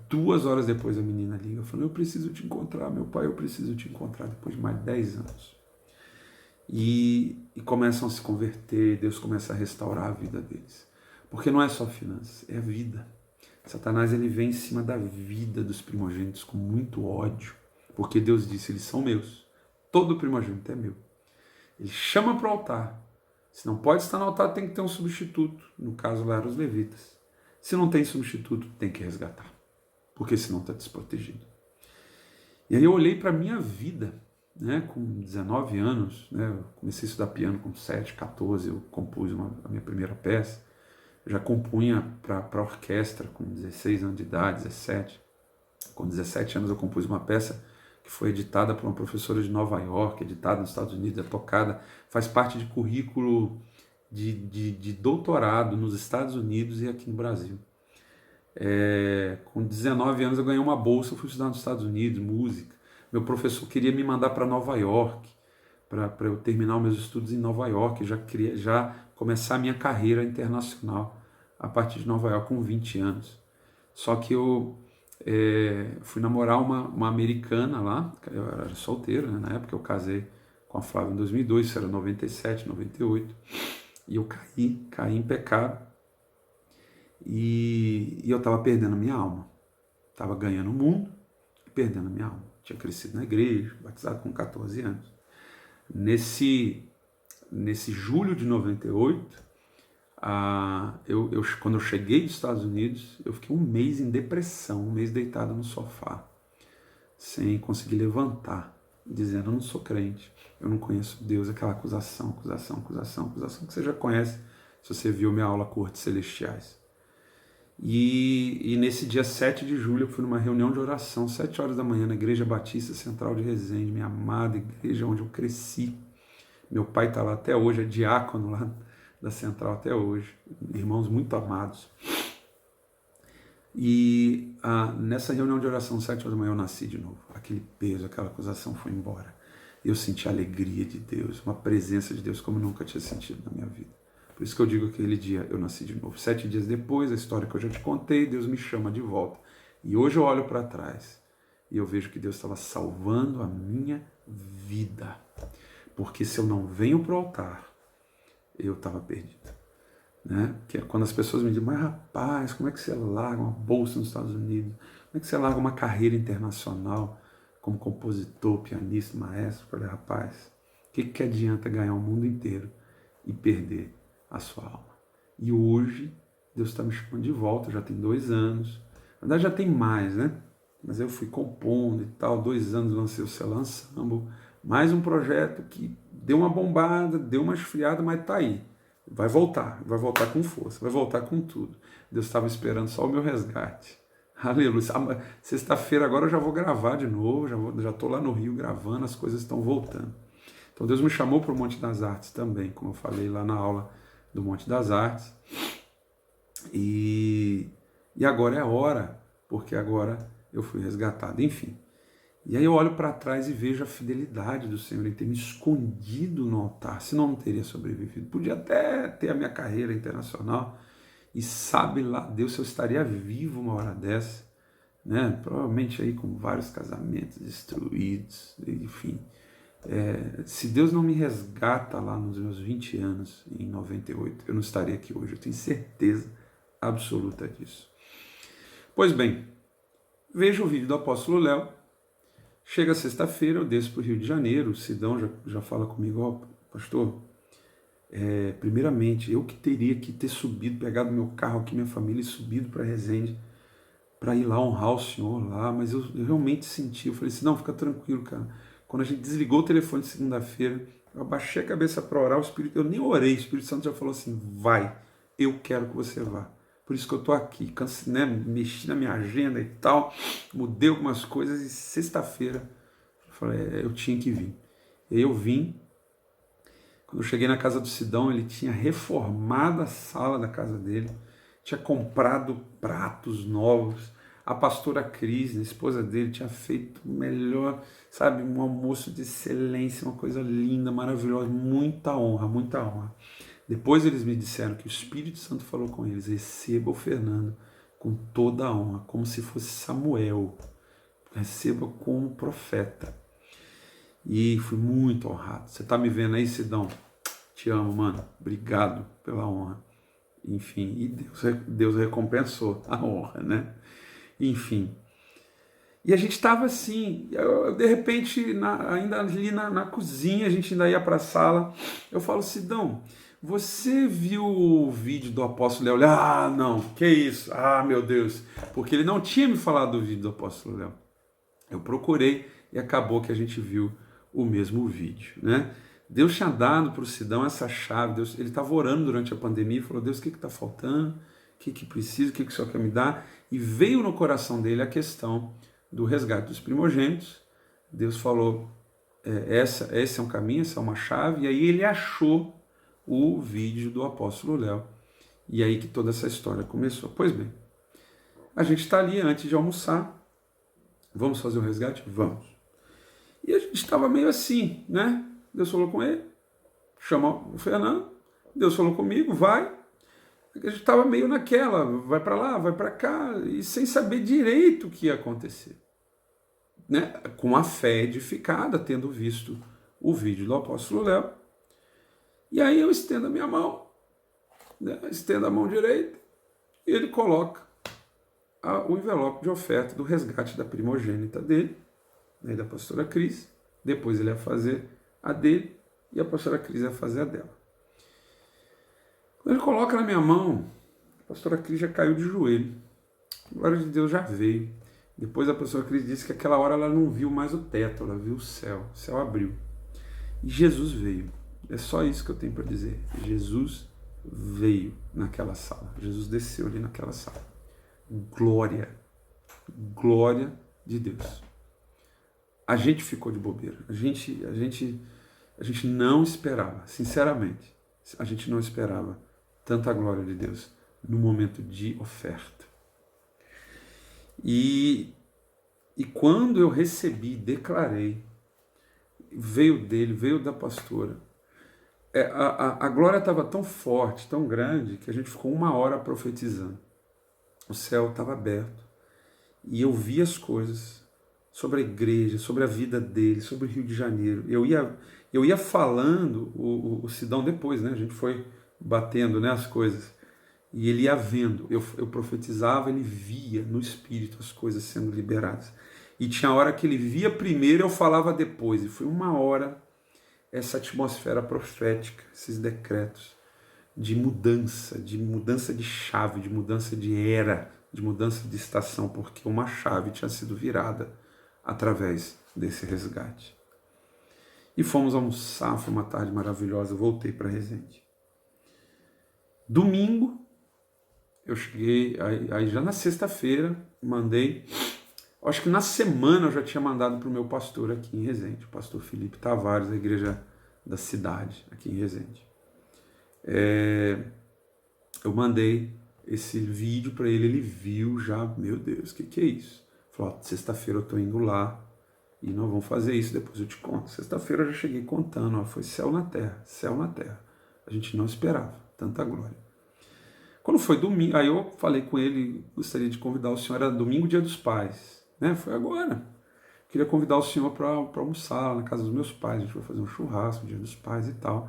2 horas depois a menina liga, falou: eu preciso te encontrar, meu pai, eu preciso te encontrar, depois de mais de 10 anos. E começam a se converter, Deus começa a restaurar a vida deles. Porque não é só finanças, é a vida. Satanás ele vem em cima da vida dos primogênitos com muito ódio, porque Deus disse: eles são meus. Todo primogênito é meu. Ele chama para o altar. Se não pode estar no altar, tem que ter um substituto. No caso lá eram os levitas. Se não tem substituto, tem que resgatar, porque senão está desprotegido. E aí eu olhei para a minha vida, né, com 19 anos, né, eu comecei a estudar piano com 7, 14, eu compus a minha primeira peça. Eu já compunha para orquestra com 16 anos de idade, 17. Com 17 anos eu compus uma peça que foi editada por uma professora de Nova York, editada nos Estados Unidos, é tocada, faz parte de currículo de doutorado nos Estados Unidos e aqui no Brasil. Com 19 anos eu ganhei uma bolsa, eu fui estudar nos Estados Unidos, música. Meu professor queria me mandar para Nova York, para eu terminar os meus estudos em Nova York, já começar a minha carreira internacional a partir de Nova York com 20 anos. Só que eu fui namorar uma americana lá, eu era solteiro, né? Na época eu casei com a Flávia em 2002, isso era 97, 98, e eu caí em pecado, e eu estava perdendo a minha alma, estava ganhando o mundo e perdendo a minha alma. Tinha crescido na igreja, batizado com 14 anos. Nesse julho de 98, quando eu cheguei dos Estados Unidos, eu fiquei um mês em depressão, um mês deitado no sofá, sem conseguir levantar, dizendo: eu não sou crente, eu não conheço Deus, aquela acusação que você já conhece se você viu minha aula Cortes Celestiais. E nesse dia 7 de julho eu fui numa reunião de oração, 7 horas da manhã, na Igreja Batista Central de Resende, minha amada igreja onde eu cresci. Meu pai está lá até hoje, é diácono lá da Central até hoje, irmãos muito amados. E nessa reunião de oração, 7 horas da manhã, eu nasci de novo. Aquele peso, aquela acusação foi embora. Eu senti a alegria de Deus, uma presença de Deus como eu nunca tinha sentido na minha vida. Por isso que eu digo que aquele dia eu nasci de novo. 7 dias depois, a história que eu já te contei, Deus me chama de volta. E hoje eu olho para trás e eu vejo que Deus estava salvando a minha vida. Porque se eu não venho para o altar, eu estava perdido. Né? Que é quando as pessoas me dizem: mas rapaz, como é que você larga uma bolsa nos Estados Unidos? Como é que você larga uma carreira internacional como compositor, pianista, maestro? Eu falei: rapaz, o que adianta ganhar o mundo inteiro e perder a sua alma? E hoje Deus está me chamando de volta, já tem 2 anos. Na verdade já tem mais, né? Mas eu fui compondo e tal, 2 anos lancei o Céu Ensemble, mais um projeto que deu uma bombada, deu uma esfriada, mas tá aí. Vai voltar com força, vai voltar com tudo. Deus estava esperando só o meu resgate. Aleluia. Sexta-feira agora eu já vou gravar de novo, já estou lá no Rio gravando, as coisas estão voltando. Então Deus me chamou para o Monte das Artes também, como eu falei lá na aula do Monte das Artes. E agora é a hora, porque agora eu fui resgatado. Enfim. E aí eu olho para trás e vejo a fidelidade do Senhor em ter me escondido no altar, senão eu não teria sobrevivido. Podia até ter a minha carreira internacional, e sabe lá Deus se eu estaria vivo uma hora dessa, né? Provavelmente aí com vários casamentos destruídos, enfim. Se Deus não me resgata lá nos meus 20 anos, em 98, eu não estaria aqui hoje. Eu tenho certeza absoluta disso. Pois bem, vejo o vídeo do apóstolo Léo. Chega sexta-feira, eu desço para o Rio de Janeiro. O Sidão já fala comigo: pastor, primeiramente, eu que teria que ter subido, pegado meu carro aqui, minha família, e subido para Resende, para ir lá honrar o senhor lá, mas eu realmente senti, eu falei assim, não, fica tranquilo, cara. Quando a gente desligou o telefone de segunda-feira, eu abaixei a cabeça para orar, eu nem orei, o Espírito Santo já falou assim, vai, eu quero que você vá. Por isso que eu tô aqui, mexi na minha agenda e tal, mudei algumas coisas e sexta-feira eu falei, eu tinha que vir. E eu vim. Quando eu cheguei na casa do Sidão, ele tinha reformado a sala da casa dele, tinha comprado pratos novos. A pastora Cris, a esposa dele, tinha feito o melhor, sabe, um almoço de excelência, uma coisa linda, maravilhosa, muita honra, muita honra. Depois eles me disseram que o Espírito Santo falou com eles, receba o Fernando com toda a honra, como se fosse Samuel, receba como profeta. E fui muito honrado. Você tá me vendo aí, Sidão? Te amo, mano. Obrigado pela honra. Enfim, e Deus recompensou a honra, né? Enfim. E a gente estava assim, de repente, ainda ali na cozinha, a gente ainda ia para a sala. Eu falo, Sidão, você viu o vídeo do apóstolo Léo? Ah, não, que isso? Ah, meu Deus. Porque ele não tinha me falado do vídeo do apóstolo Léo. Eu procurei e acabou que a gente viu o mesmo vídeo, né? Deus tinha dado para o Sidão essa chave, ele estava orando durante a pandemia e falou, Deus, o que está faltando? O que precisa? O que o Senhor quer me dar? E veio no coração dele a questão do resgate dos primogênitos. Deus falou, esse é um caminho, essa é uma chave, e aí ele achou o vídeo do apóstolo Léo. E aí que toda essa história começou. Pois bem, a gente está ali antes de almoçar, vamos fazer o resgate? Vamos. E a gente estava meio assim, né? Deus falou com ele, chama o Fernando, Deus falou comigo, vai. A gente estava meio naquela, vai para lá, vai para cá, e sem saber direito o que ia acontecer. Né? Com a fé edificada, tendo visto o vídeo do apóstolo Léo. E aí eu estendo a minha mão, né? Estendo a mão direita, e ele coloca o envelope de oferta do resgate da primogênita dele, né, da pastora Cris. Depois ele ia fazer a dele e a pastora Cris ia fazer a dela. Quando ele coloca na minha mão, a pastora Cris já caiu de joelho. A glória de Deus já veio. Depois a pastora Cris disse que aquela hora ela não viu mais o teto, ela viu o céu abriu. E Jesus veio. É só isso que eu tenho para dizer. Jesus veio naquela sala. Jesus desceu ali naquela sala. Glória de Deus. A gente ficou de bobeira. A gente não esperava, sinceramente, a gente não esperava tanta glória de Deus no momento de oferta. E quando eu recebi, declarei, veio dele, veio da pastora, a glória estava tão forte, tão grande, que a gente ficou 1 hora profetizando. O céu estava aberto e eu vi as coisas sobre a igreja, sobre a vida dele, sobre o Rio de Janeiro. Eu ia falando, o Sidão depois, né? A gente foi batendo, né, as coisas. E ele ia vendo, eu profetizava, ele via no Espírito as coisas sendo liberadas. E tinha hora que ele via primeiro, eu falava depois. E foi 1 hora essa atmosfera profética, esses decretos de mudança de chave, de mudança de era, de mudança de estação, porque uma chave tinha sido virada através desse resgate. E fomos almoçar, foi uma tarde maravilhosa, voltei para Resende. Domingo, eu cheguei, aí já na sexta-feira, mandei, acho que na semana eu já tinha mandado para o meu pastor aqui em Resende, o pastor Felipe Tavares, da igreja da cidade, aqui em Resende. Eu mandei esse vídeo para ele, ele viu já, meu Deus, o que é isso? Falou, sexta-feira eu estou indo lá e nós vamos fazer isso, depois eu te conto. Sexta-feira eu já cheguei contando, foi céu na terra. A gente não esperava tanta glória. Quando foi domingo, aí eu falei com ele, gostaria de convidar o senhor, era domingo, dia dos pais, né? Foi agora. queria convidar o senhor para almoçar lá na casa dos meus pais, a gente vai fazer um churrasco, dia dos pais e tal.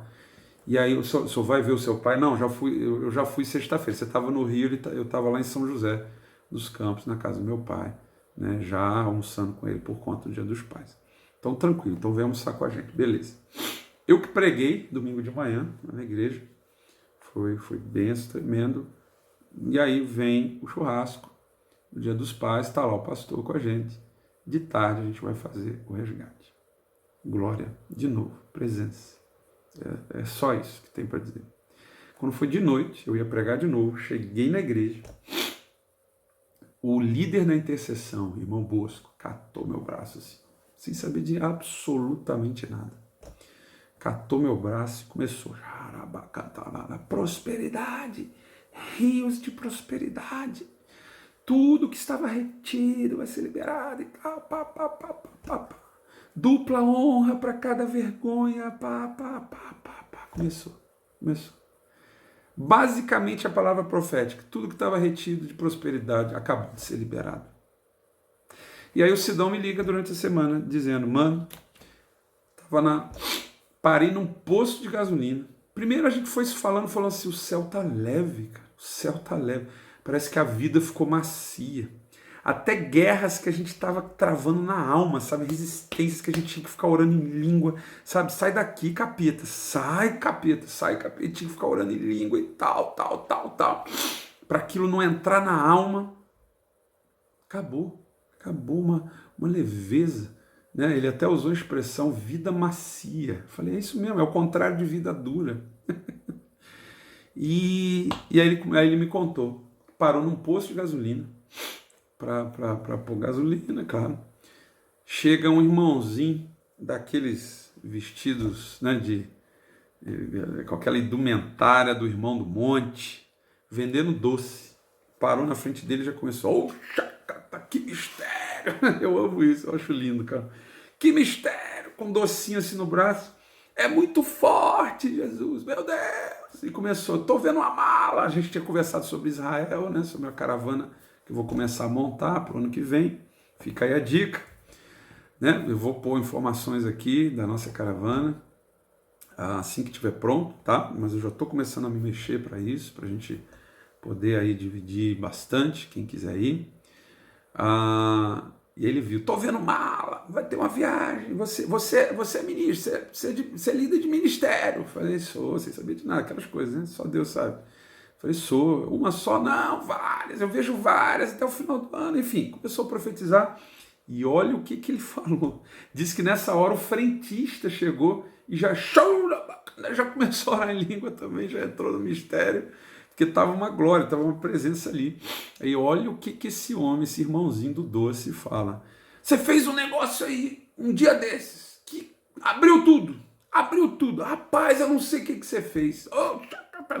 E aí, o senhor vai ver o seu pai? Não, eu já fui sexta-feira. Você estava no Rio, eu estava lá em São José dos Campos, na casa do meu pai, né, já almoçando com ele por conta do Dia dos Pais. Então, tranquilo, então vem almoçar com a gente, beleza. Eu que preguei domingo de manhã na igreja, foi benção, tremendo. E aí vem o churrasco, no Dia dos Pais, está lá o pastor com a gente. De tarde a gente vai fazer o resgate. Glória, de novo, presença. É só isso que tem para dizer. Quando foi de noite, eu ia pregar de novo, cheguei na igreja, o líder da intercessão, irmão Bosco, catou meu braço assim, sem saber de absolutamente nada. Catou meu braço e começou, prosperidade, rios de prosperidade, tudo que estava retido vai ser liberado e tal, dupla honra para cada vergonha, Começou. Basicamente a palavra profética, tudo que estava retido de prosperidade acabou de ser liberado. E aí o Sidão me liga durante a semana dizendo, mano, parei num posto de gasolina. Primeiro a gente foi falando assim, o céu tá leve, cara, o céu tá leve. Parece que a vida ficou macia. Até guerras que a gente estava travando na alma, sabe? Resistências que a gente tinha que ficar orando em língua, sabe? Sai daqui, capeta. Sai, capeta. E tinha que ficar orando em língua e tal. Para aquilo não entrar na alma. Acabou uma leveza. Né? Ele até usou a expressão vida macia. Eu falei, é isso mesmo, é o contrário de vida dura. E aí ele me contou. Parou num posto de gasolina. Para pôr gasolina, claro. Chega um irmãozinho daqueles vestidos, né, com aquela indumentária do irmão do monte, vendendo doce. Parou na frente dele e já começou, que mistério! Eu amo isso, eu acho lindo, cara. Que mistério! Com um docinho assim no braço. É muito forte, Jesus, meu Deus! E começou, tô vendo uma mala. A gente tinha conversado sobre Israel, né, sobre a caravana que eu vou começar a montar para o ano que vem. Fica aí a dica. Né? Eu vou pôr informações aqui da nossa caravana assim que estiver pronto, tá? Mas eu já estou começando a me mexer para isso, para a gente poder aí dividir bastante, quem quiser ir. E ele viu, tô vendo mala, vai ter uma viagem, você é ministro, você é líder de ministério. Eu falei, sou, sem saber de nada, aquelas coisas, né? Só Deus sabe. Falei, sou, uma só, não, várias, eu vejo várias até o final do ano, enfim, começou a profetizar, e olha o que ele falou. Disse que nessa hora o frentista chegou e já começou a orar em língua também, já entrou no mistério, porque estava uma glória, estava uma presença ali. Aí olha o que esse homem, esse irmãozinho do doce fala. Você fez um negócio aí, um dia desses, que abriu tudo. Rapaz, eu não sei o que você fez.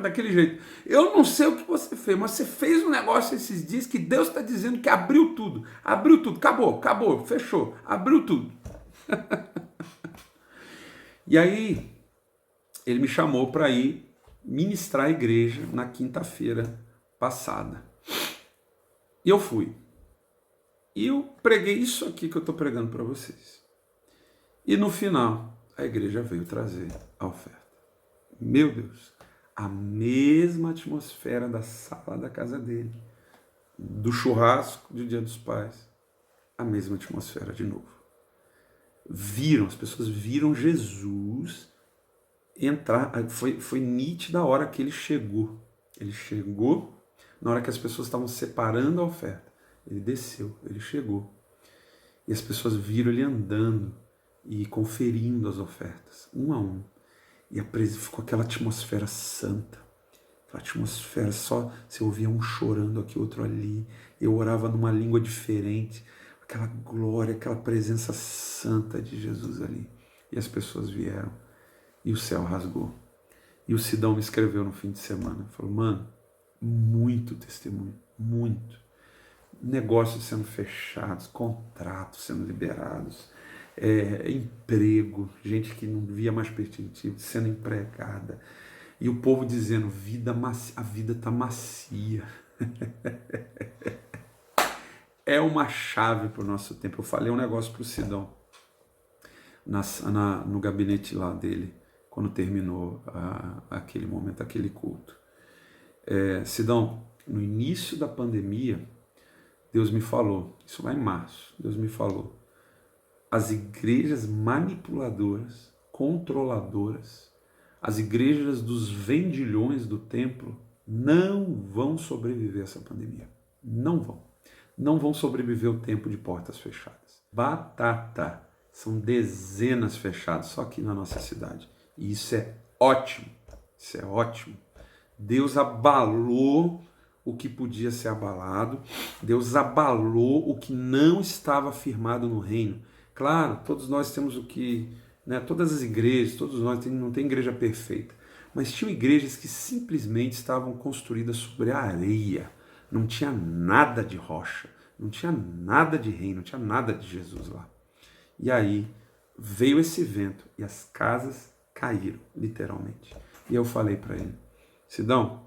Daquele jeito. Eu não sei o que você fez, mas você fez um negócio esses dias que Deus está dizendo que abriu tudo. Acabou, fechou. Abriu tudo. E aí, ele me chamou para ir ministrar a igreja na quinta-feira passada. E eu fui. E eu preguei isso aqui que eu estou pregando para vocês. E no final, a igreja veio trazer a oferta. Meu Deus, a mesma atmosfera da sala da casa dele, do churrasco de Dia dos Pais, a mesma atmosfera de novo. As pessoas viram Jesus entrar, foi nítida a hora que ele chegou. Ele chegou na hora que as pessoas estavam separando a oferta. Ele desceu, ele chegou. E as pessoas viram ele andando e conferindo as ofertas, um a um. E ficou aquela atmosfera santa. Aquela atmosfera só, você ouvia um chorando aqui, outro ali. Eu orava numa língua diferente. Aquela glória, aquela presença santa de Jesus ali. E as pessoas vieram. E o céu rasgou. E o Sidão me escreveu no fim de semana. Falou, mano, muito testemunho, muito. Negócios sendo fechados, contratos sendo liberados, emprego, gente que não via mais perspectiva, sendo empregada. E o povo dizendo, a vida está macia. é uma chave para o nosso tempo. Eu falei um negócio para o Sidão no gabinete lá dele, quando terminou aquele momento, aquele culto. Sidão, no início da pandemia, Deus me falou, isso lá em março, Deus me falou, as igrejas manipuladoras, controladoras, as igrejas dos vendilhões do templo não vão sobreviver a essa pandemia. Não vão. Não vão sobreviver o tempo de portas fechadas. Batata. São dezenas fechadas só aqui na nossa cidade. E isso é ótimo. Isso é ótimo. Deus abalou o que podia ser abalado. Deus abalou o que não estava firmado no reino. Claro, todos nós temos o que... todas as igrejas, todos nós, não tem igreja perfeita. Mas tinham igrejas que simplesmente estavam construídas sobre a areia. Não tinha nada de rocha. Não tinha nada de reino. Não tinha nada de Jesus lá. E aí veio esse vento e as casas caíram, literalmente. E eu falei para ele, Sidão,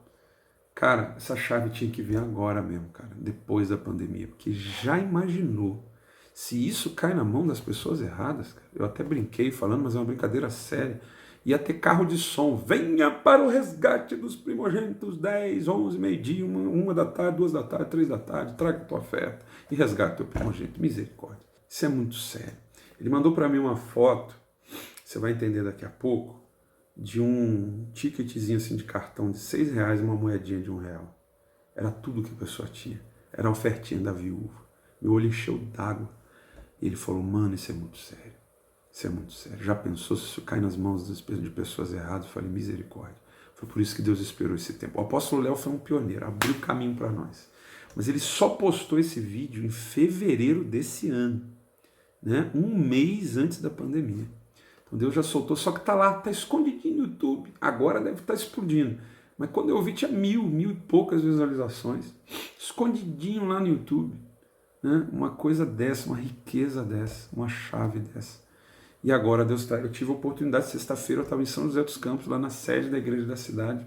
cara, essa chave tinha que vir agora mesmo, cara, depois da pandemia. Porque já imaginou se isso cai na mão das pessoas erradas? Cara? Eu até brinquei falando, mas é uma brincadeira séria. Ia ter carro de som, venha para o resgate dos primogênitos, 10, 11, meio-dia, 1 da tarde, 2 da tarde, 3 da tarde, traga a tua oferta e resgate teu primogênito. Misericórdia. Isso é muito sério. Ele mandou para mim uma foto, você vai entender daqui a pouco, de um ticketzinho assim de cartão de R$6 e uma moedinha de R$1. Era tudo que a pessoa tinha. Era a ofertinha da viúva. Meu olho encheu d'água. E ele falou, mano, isso é muito sério. Isso é muito sério. Já pensou se isso cai nas mãos de pessoas erradas? Eu falei, misericórdia. Foi por isso que Deus esperou esse tempo. O apóstolo Léo foi um pioneiro, abriu caminho para nós. Mas ele só postou esse vídeo em fevereiro desse ano. Um mês antes da pandemia. Então Deus já soltou, só que está lá, está escondidinho no YouTube. Agora deve estar explodindo. Mas quando eu vi tinha mil e poucas visualizações. Escondidinho lá no YouTube. Uma coisa dessa, uma riqueza dessa, uma chave dessa. E agora Deus está... Eu tive a oportunidade, sexta-feira eu estava em São José dos Campos, lá na sede da igreja da cidade.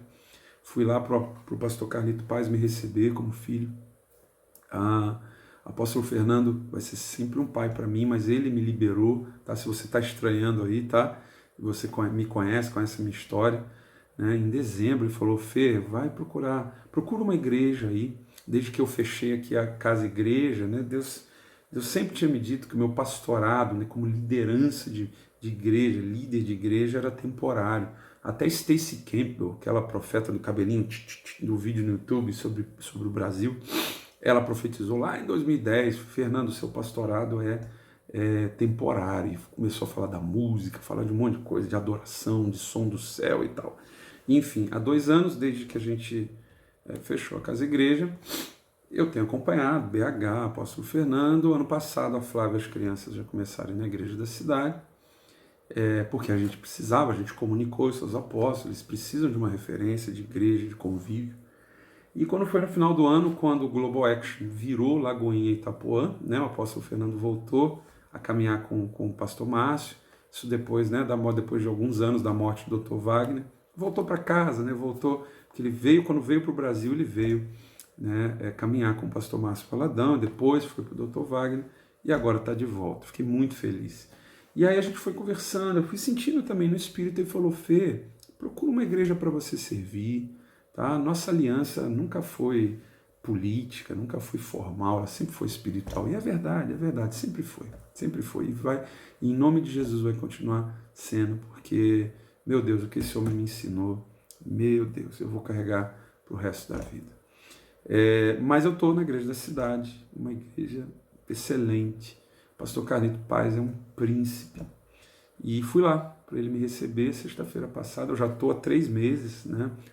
Fui lá para o pastor Carlito Paz me receber como filho. Apóstolo Fernando vai ser sempre um pai para mim, mas ele me liberou, tá? Se você está estranhando aí, tá? Você me conhece a minha história, Em dezembro ele falou, Fê, vai procura uma igreja aí. Desde que eu fechei aqui a casa igreja, Deus sempre tinha me dito que o meu pastorado, como liderança de igreja, líder de igreja, era temporário. Até Stacy Campbell, aquela profeta do cabelinho, do vídeo no YouTube sobre o Brasil, ela profetizou lá em 2010, Fernando, seu pastorado é temporário. E começou a falar da música, falar de um monte de coisa, de adoração, de som do céu e tal. Enfim, há 2 anos, desde que a gente fechou a casa igreja, eu tenho acompanhado BH, apóstolo Fernando. Ano passado a Flávia e as crianças já começaram a ir na igreja da cidade, porque a gente precisava, a gente comunicou isso aos apóstolos, eles precisam de uma referência de igreja, de convívio. E quando foi no final do ano, quando o Global Action virou Lagoinha e Itapuã, o apóstolo Fernando voltou a caminhar com o pastor Márcio, isso depois, depois de alguns anos da morte do Dr. Wagner, voltou para casa, voltou, porque ele veio, quando veio para o Brasil, ele veio caminhar com o pastor Márcio Paladão, depois foi para o Dr. Wagner, e agora está de volta. Fiquei muito feliz. E aí a gente foi conversando, eu fui sentindo também no Espírito, ele falou, Fê, procura uma igreja para você servir, tá? Nossa aliança nunca foi política, nunca foi formal, ela sempre foi espiritual. E é verdade, sempre foi. E vai, em nome de Jesus vai continuar sendo, porque, meu Deus, o que esse homem me ensinou, meu Deus, eu vou carregar para o resto da vida. Mas eu estou na igreja da cidade, uma igreja excelente. O pastor Carlito Paz é um príncipe. E fui lá para ele me receber sexta-feira passada. Eu já estou há 3 meses,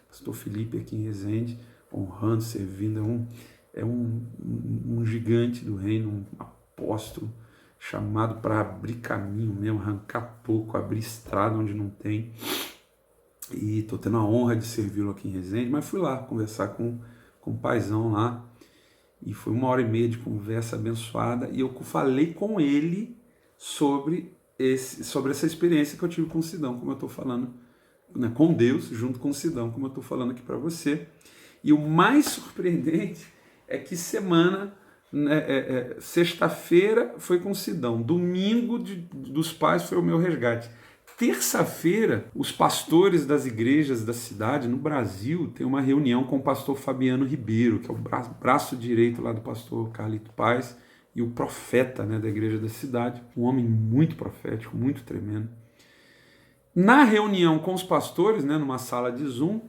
Pastor Felipe aqui em Resende, honrando, servindo. É um gigante do reino, um apóstolo chamado para abrir caminho mesmo, arrancar pouco, abrir estrada onde não tem. E estou tendo a honra de servi-lo aqui em Resende, mas fui lá conversar com o paizão lá. E foi 1h30 de conversa abençoada. E eu falei com ele sobre essa experiência que eu tive com o Sidão, como eu estou falando, com Deus, junto com o Sidão, como eu estou falando aqui para você. E o mais surpreendente é que semana né, sexta-feira foi com Sidão, domingo dos pais foi o meu resgate. Terça-feira, os pastores das igrejas da cidade, no Brasil, tem uma reunião com o pastor Fabiano Ribeiro, que é o braço direito lá do pastor Carlito Paz, e o profeta, né, da igreja da cidade, um homem muito profético, muito tremendo. Na reunião com os pastores, né, numa sala de Zoom,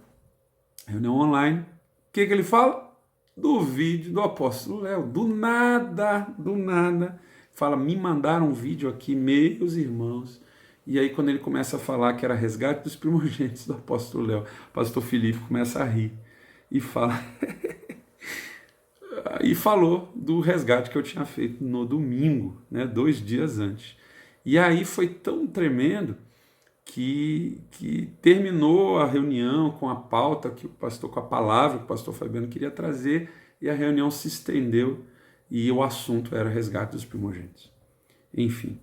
reunião online, o que ele fala? Do vídeo do apóstolo Léo. Do nada, fala, me mandaram um vídeo aqui, meus irmãos. E aí quando ele começa a falar que era resgate dos primogênitos do apóstolo Léo, o pastor Felipe começa a rir e fala... e falou do resgate que eu tinha feito no domingo, né, 2 dias antes. E aí foi tão tremendo que terminou a reunião com a pauta que o pastor, com a palavra que o pastor Fabiano queria trazer, e a reunião se estendeu e o assunto era resgate dos primogênitos. Enfim,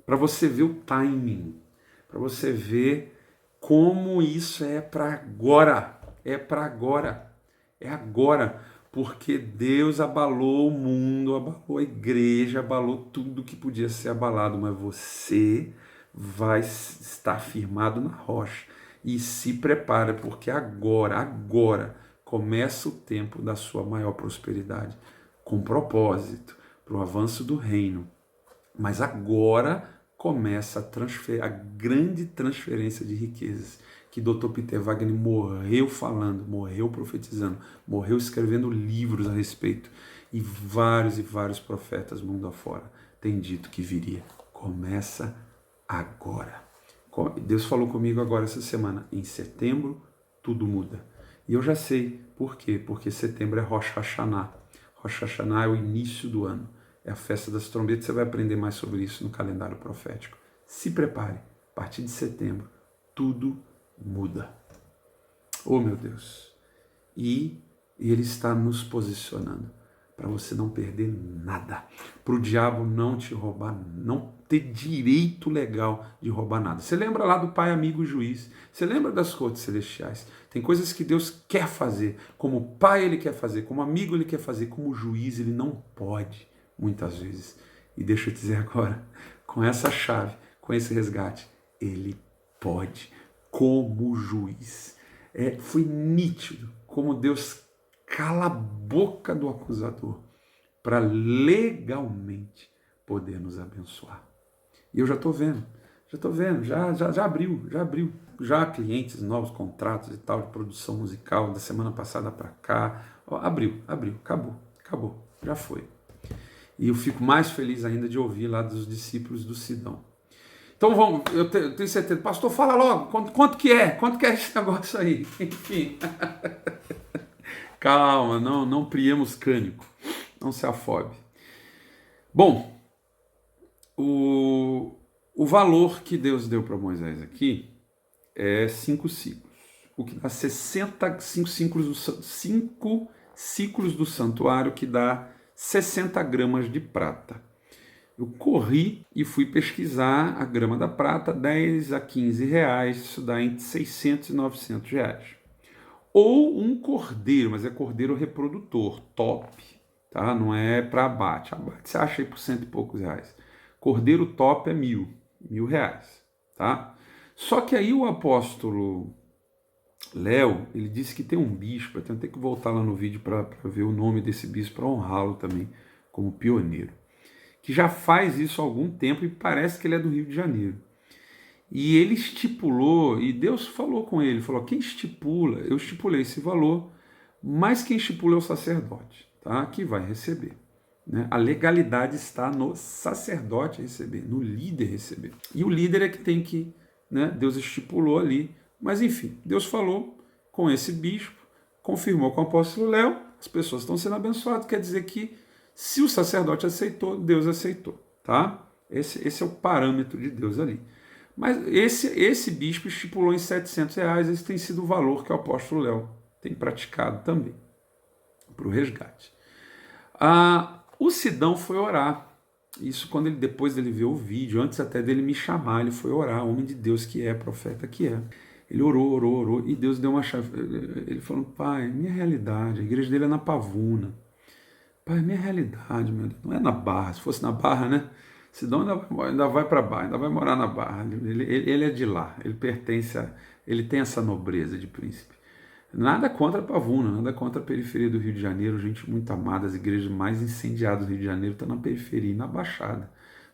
para você ver o timing, para você ver como isso é para agora, é agora, porque Deus abalou o mundo, abalou a igreja, abalou tudo que podia ser abalado, mas você vai estar firmado na rocha e se prepara, porque agora começa o tempo da sua maior prosperidade, com propósito, para o avanço do reino. Mas agora começa a grande transferência de riquezas, que Dr. Peter Wagner morreu falando, morreu profetizando, morreu escrevendo livros a respeito, e vários profetas mundo afora têm dito que viria. Começa agora. Deus falou comigo agora essa semana, em setembro tudo muda. E eu já sei por quê, porque setembro é Rosh Hashanah. Rosh Hashanah é o início do ano, é a festa das trombetas. Você vai aprender mais sobre isso no calendário profético. Se prepare, a partir de setembro tudo muda. Oh meu Deus! E Ele está nos posicionando para você não perder nada, para o diabo não te roubar, não ter direito legal de roubar nada. Você lembra lá do Pai, Amigo, Juiz? Você lembra das cortes celestiais? Tem coisas que Deus quer fazer, como Pai Ele quer fazer, como amigo Ele quer fazer, como juiz Ele não pode, muitas vezes. E deixa eu te dizer agora, com essa chave, com esse resgate, Ele pode, como juiz. Foi nítido como Deus cala a boca do acusador para legalmente poder nos abençoar. E eu já estou vendo, já abriu, já clientes, novos contratos e tal, de produção musical, da semana passada para cá, abriu, acabou, já foi. E eu fico mais feliz ainda de ouvir lá dos discípulos do Sidão. Então vamos, eu tenho certeza, pastor, fala logo, quanto que é esse negócio aí? Enfim... Calma, não priemos cânico, não se afobe. Bom, o valor que Deus deu para Moisés aqui é 5 ciclos, o que dá 65 ciclos do santuário, que dá 60 gramas de prata. Eu corri e fui pesquisar a grama da prata, 10 a 15 reais, isso dá entre 600 e 900 reais. Ou um cordeiro, mas é cordeiro reprodutor, top, tá? Não é para abate. Abate você acha aí por 100 e poucos reais. Cordeiro top é R$1.000, tá? Só que aí o apóstolo Léo, ele disse que tem um bispo, eu tenho que voltar lá no vídeo para ver o nome desse bispo, para honrá-lo também como pioneiro, que já faz isso há algum tempo e parece que ele é do Rio de Janeiro. E ele estipulou, e Deus falou com ele, falou, quem estipula, eu estipulei esse valor, mas quem estipula é o sacerdote, tá? Que vai receber. Né? A legalidade está no sacerdote receber, no líder receber. E o líder é que tem que, né? Deus estipulou ali, mas enfim, Deus falou com esse bispo, confirmou com o apóstolo Léo, as pessoas estão sendo abençoadas, quer dizer que se o sacerdote aceitou, Deus aceitou, tá? Esse é o parâmetro de Deus ali. Mas esse bispo estipulou em R$700, esse tem sido o valor que o apóstolo Léo tem praticado também para o resgate. O Sidão foi orar, isso quando depois dele ver o vídeo, antes até dele me chamar, ele foi orar, homem de Deus que é, profeta que é. Ele orou, e Deus deu uma chave. Ele falou, pai, minha realidade, a igreja dele é na Pavuna. Pai, minha realidade, meu Deus, não é na Barra. Se fosse na Barra, né? Sidão ainda vai para Barra, ainda vai morar na Barra. Ele é de lá, ele pertence a. Ele tem essa nobreza de príncipe. Nada contra Pavuna, nada contra a periferia do Rio de Janeiro, gente muito amada, as igrejas mais incendiadas do Rio de Janeiro estão na periferia e na Baixada.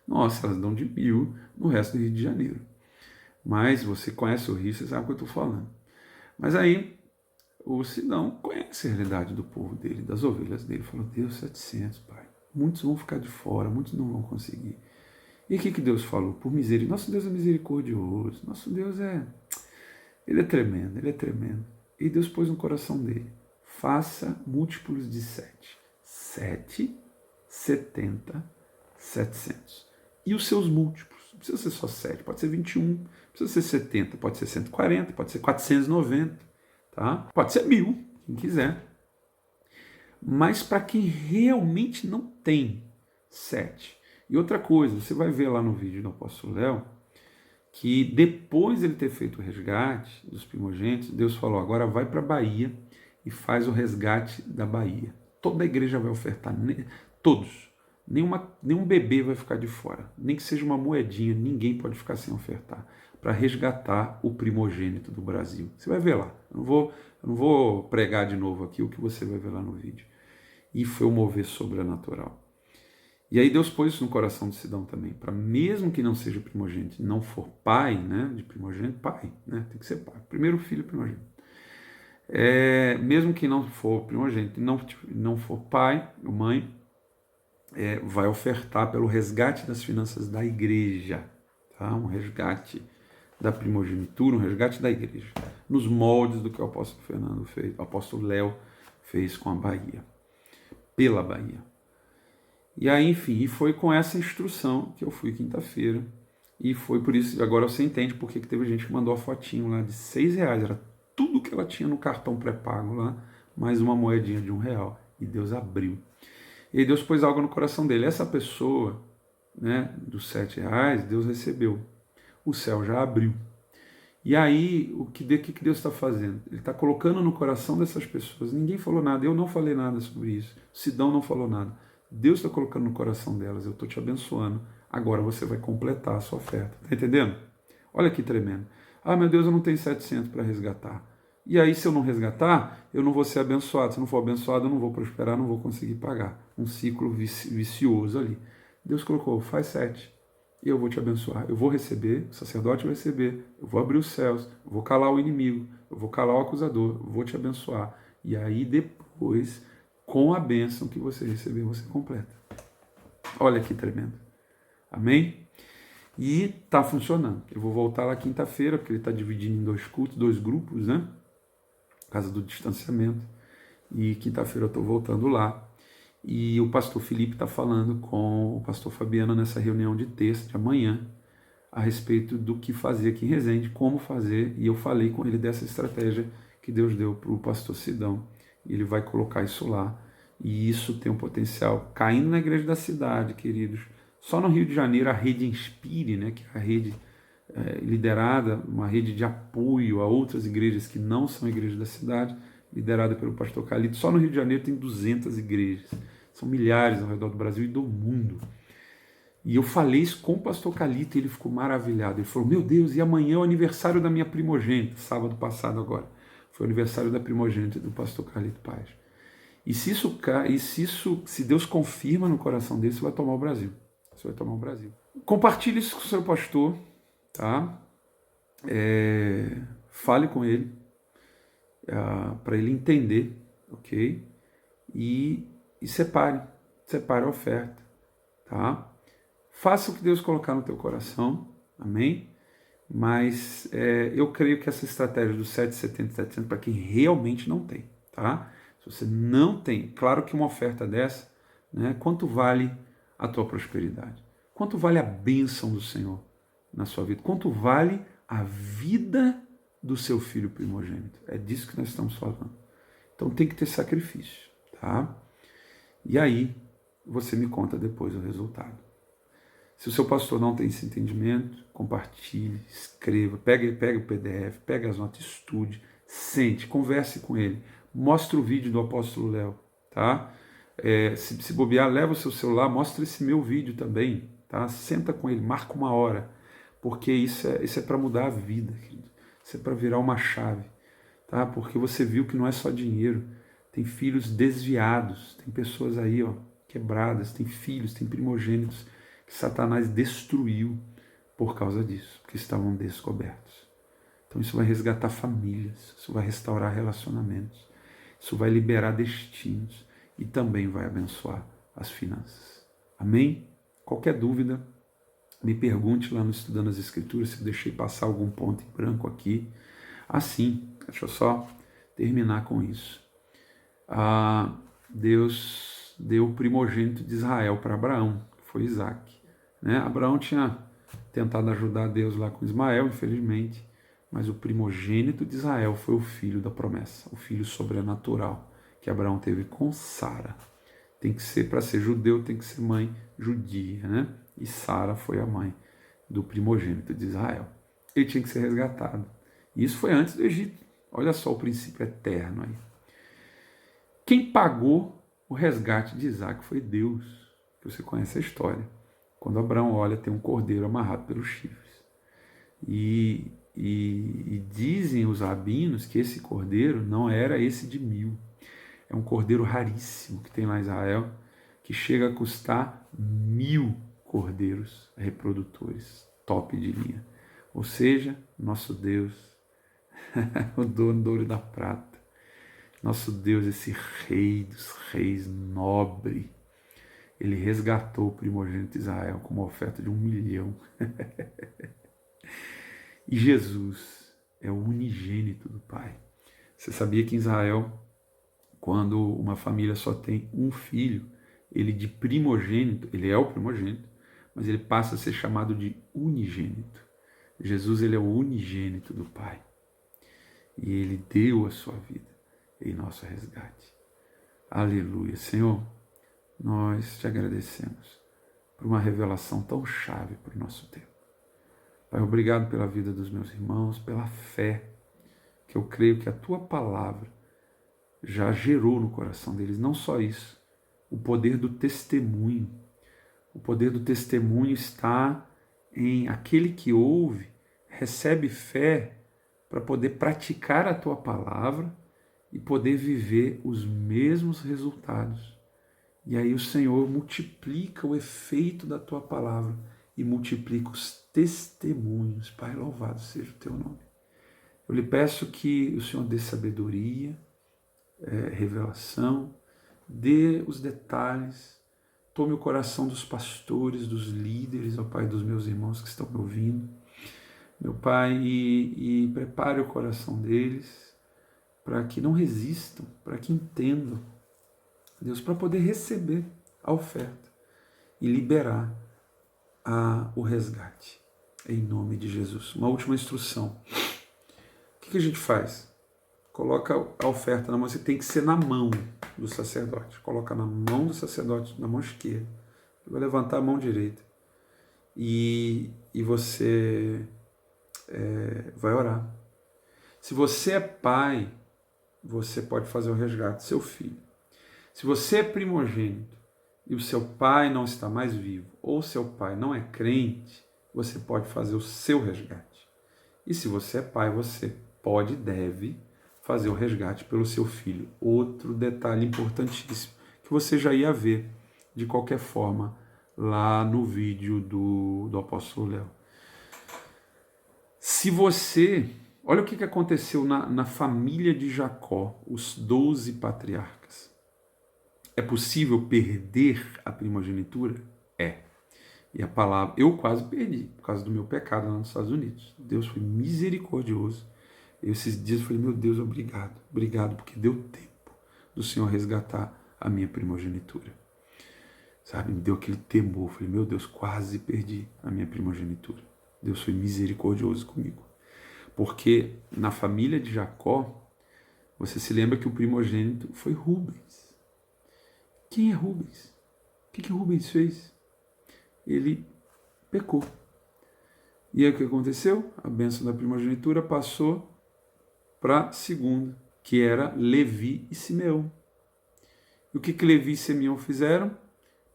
Nossa, elas dão de 1000 no resto do Rio de Janeiro. Mas você conhece o Rio, você sabe o que eu estou falando. Mas aí o Sidão conhece a realidade do povo dele, das ovelhas dele. Falou, Deus, 700, pai. Muitos vão ficar de fora, muitos não vão conseguir. E o que Deus falou? Por misericórdia. Nosso Deus é misericordioso. Nosso Deus Ele é tremendo, Ele é tremendo. E Deus pôs no coração dele, faça múltiplos de 7. 7, 70, 700. E os seus múltiplos? Não precisa ser só 7, pode ser 21, não precisa ser 70, pode ser 140, pode ser 490, tá? Pode ser 1000, quem quiser. Mas para quem realmente não tem 7. E outra coisa, você vai ver lá no vídeo do apóstolo Léo, que depois de ele ter feito o resgate dos primogênitos, Deus falou, agora vai para a Bahia e faz o resgate da Bahia. Toda a igreja vai ofertar, todos. Nenhum bebê vai ficar de fora, nem que seja uma moedinha, ninguém pode ficar sem ofertar, para resgatar o primogênito do Brasil. Você vai ver lá, eu não vou pregar de novo aqui o que você vai ver lá no vídeo. E foi um mover sobrenatural. E aí Deus pôs isso no coração de Sidão também, para mesmo que não seja primogênito, não for pai, né, de primogênito, pai, né, tem que ser pai, primeiro filho primogênito. Mesmo que não for primogênito, não for pai ou mãe, vai ofertar pelo resgate das finanças da igreja, tá? Um resgate da primogenitura, um resgate da igreja, nos moldes do que o apóstolo Fernando fez, o apóstolo Léo fez com a Bahia, pela Bahia. E aí, enfim, e foi com essa instrução que eu fui quinta-feira. E foi por isso, agora você entende porque que teve gente que mandou a fotinho lá de R$6. Era tudo que ela tinha no cartão pré-pago lá, mais uma moedinha de R$1. E Deus abriu. E aí Deus pôs algo no coração dele. Essa pessoa, né, dos R$7, Deus recebeu. O céu já abriu. E aí, o que Deus está fazendo? Ele está colocando no coração dessas pessoas. Ninguém falou nada, eu não falei nada sobre isso. Sidão não falou nada. Deus está colocando no coração delas, eu estou te abençoando, agora você vai completar a sua oferta. Está entendendo? Olha que tremendo. Ah, meu Deus, eu não tenho 700 para resgatar. E aí, se eu não resgatar, eu não vou ser abençoado. Se não for abençoado, eu não vou prosperar, não vou conseguir pagar. Um ciclo vicioso ali. Deus colocou, faz 7. E eu vou te abençoar. Eu vou receber, o sacerdote vai receber, eu vou abrir os céus, eu vou calar o inimigo, eu vou calar o acusador, eu vou te abençoar. E aí, depois, com a bênção que você receber, você completa. Olha que tremendo. Amém? E está funcionando. Eu vou voltar lá quinta-feira, porque ele está dividindo em 2 cultos, 2 grupos, né? Por causa do distanciamento. E quinta-feira eu estou voltando lá. E o pastor Felipe está falando com o pastor Fabiano nessa reunião de terça, de amanhã, a respeito do que fazer aqui em Resende, como fazer. E eu falei com ele dessa estratégia que Deus deu para o pastor Sidão. Ele vai colocar isso lá, e isso tem um potencial, caindo na igreja da cidade, queridos. Só no Rio de Janeiro, a rede Inspire, né, que é a rede liderada, uma rede de apoio a outras igrejas que não são igrejas da cidade, liderada pelo pastor Calito. Só no Rio de Janeiro tem 200 igrejas, são milhares ao redor do Brasil e do mundo. E eu falei isso com o pastor Calito e ele ficou maravilhado. Ele falou, meu Deus, e amanhã é o aniversário da minha primogênita, sábado passado agora. Foi o aniversário da primogênita do pastor Carlito Paz. E se Deus confirma no coração dele, você vai tomar o Brasil. Você vai tomar o Brasil. Compartilhe isso com o seu pastor, tá? Fale com ele, para ele entender, ok? E separe a oferta, tá? Faça o que Deus colocar no teu coração, amém? Mas eu creio que essa estratégia dos 770, 700 para quem realmente não tem, tá? Se você não tem, claro que uma oferta dessa, né, quanto vale a tua prosperidade? Quanto vale a bênção do Senhor na sua vida? Quanto vale a vida do seu filho primogênito? É disso que nós estamos falando. Então tem que ter sacrifício, tá? E aí você me conta depois o resultado. Se o seu pastor não tem esse entendimento, compartilhe, escreva, pega o PDF, pega as notas, estude, sente, converse com ele, mostre o vídeo do apóstolo Léo, tá? Se bobear, leva o seu celular, mostra esse meu vídeo também, tá? Senta com ele, marca uma hora, porque isso é para mudar a vida, querido. Isso é para virar uma chave, tá? Porque você viu que não é só dinheiro, tem filhos desviados, tem pessoas aí, ó, quebradas, tem filhos, tem primogênitos que Satanás destruiu por causa disso, porque estavam descobertos. Então isso vai resgatar famílias, isso vai restaurar relacionamentos, isso vai liberar destinos e também vai abençoar as finanças. Amém? Qualquer dúvida, me pergunte lá no Estudando as Escrituras, se eu deixei passar algum ponto em branco aqui. Assim, deixa eu só terminar com isso. Deus deu o primogênito de Israel para Abraão, que foi Isaac. Né? Abraão tinha tentado ajudar Deus lá com Ismael, infelizmente, mas o primogênito de Israel foi o filho da promessa, o filho sobrenatural que Abraão teve com Sara. Tem que ser, para ser judeu, tem que ser mãe judia, né? E Sara foi a mãe do primogênito de Israel. Ele tinha que ser resgatado. E isso foi antes do Egito. Olha só o princípio eterno aí. Quem pagou o resgate de Isaac foi Deus. Você conhece a história. Quando Abraão olha, tem um cordeiro amarrado pelos chifres. E dizem os rabinos que esse cordeiro não era esse de 1000. É um cordeiro raríssimo que tem lá em Israel, que chega a custar 1000 cordeiros reprodutores, top de linha. Ou seja, nosso Deus, o dono do ouro e da prata, nosso Deus, esse rei dos reis, nobre, ele resgatou o primogênito de Israel com uma oferta de 1 milhão. E Jesus é o unigênito do Pai. Você sabia que em Israel, quando uma família só tem um filho, ele de primogênito, ele é o primogênito, mas ele passa a ser chamado de unigênito. Jesus, ele é o unigênito do Pai. E ele deu a sua vida em nosso resgate. Aleluia. Senhor, nós te agradecemos por uma revelação tão chave para o nosso tempo. Pai, obrigado pela vida dos meus irmãos, pela fé, que eu creio que a tua palavra já gerou no coração deles. Não só isso, o poder do testemunho. O poder do testemunho está em aquele que ouve, recebe fé para poder praticar a tua palavra e poder viver os mesmos resultados. E aí o Senhor multiplica o efeito da tua palavra e multiplica os testemunhos. Pai, louvado seja o teu nome. Eu lhe peço que o Senhor dê sabedoria, revelação, dê os detalhes, tome o coração dos pastores, dos líderes, ó Pai, dos meus irmãos que estão me ouvindo, meu Pai, e prepare o coração deles para que não resistam, para que entendam, Deus, para poder receber a oferta e liberar o resgate, em nome de Jesus. Uma última instrução. O que a gente faz? Coloca a oferta na mão, você tem que ser na mão do sacerdote. Coloca na mão do sacerdote, na mão esquerda. Ele vai levantar a mão direita. E você vai orar. Se você é pai, você pode fazer o resgate do seu filho. Se você é primogênito e o seu pai não está mais vivo, ou seu pai não é crente, você pode fazer o seu resgate. E se você é pai, você pode e deve fazer o resgate pelo seu filho. Outro detalhe importantíssimo, que você já ia ver, de qualquer forma, lá no vídeo do apóstolo Léo. Se você... Olha o que aconteceu na família de Jacó, os 12 patriarcas. É possível perder a primogenitura? É. E a palavra... Eu quase perdi, por causa do meu pecado lá nos Estados Unidos. Deus foi misericordioso. Esses dias eu falei, meu Deus, obrigado. Obrigado, porque deu tempo do Senhor resgatar a minha primogenitura. Sabe, me deu aquele temor. Eu falei, meu Deus, quase perdi a minha primogenitura. Deus foi misericordioso comigo. Porque na família de Jacó, você se lembra que o primogênito foi Rubens. Quem é Rubens? O que Rubens fez? Ele pecou. E aí o que aconteceu? A bênção da primogenitura passou para a segunda, que era Levi e Simeão. E o que Levi e Simeão fizeram?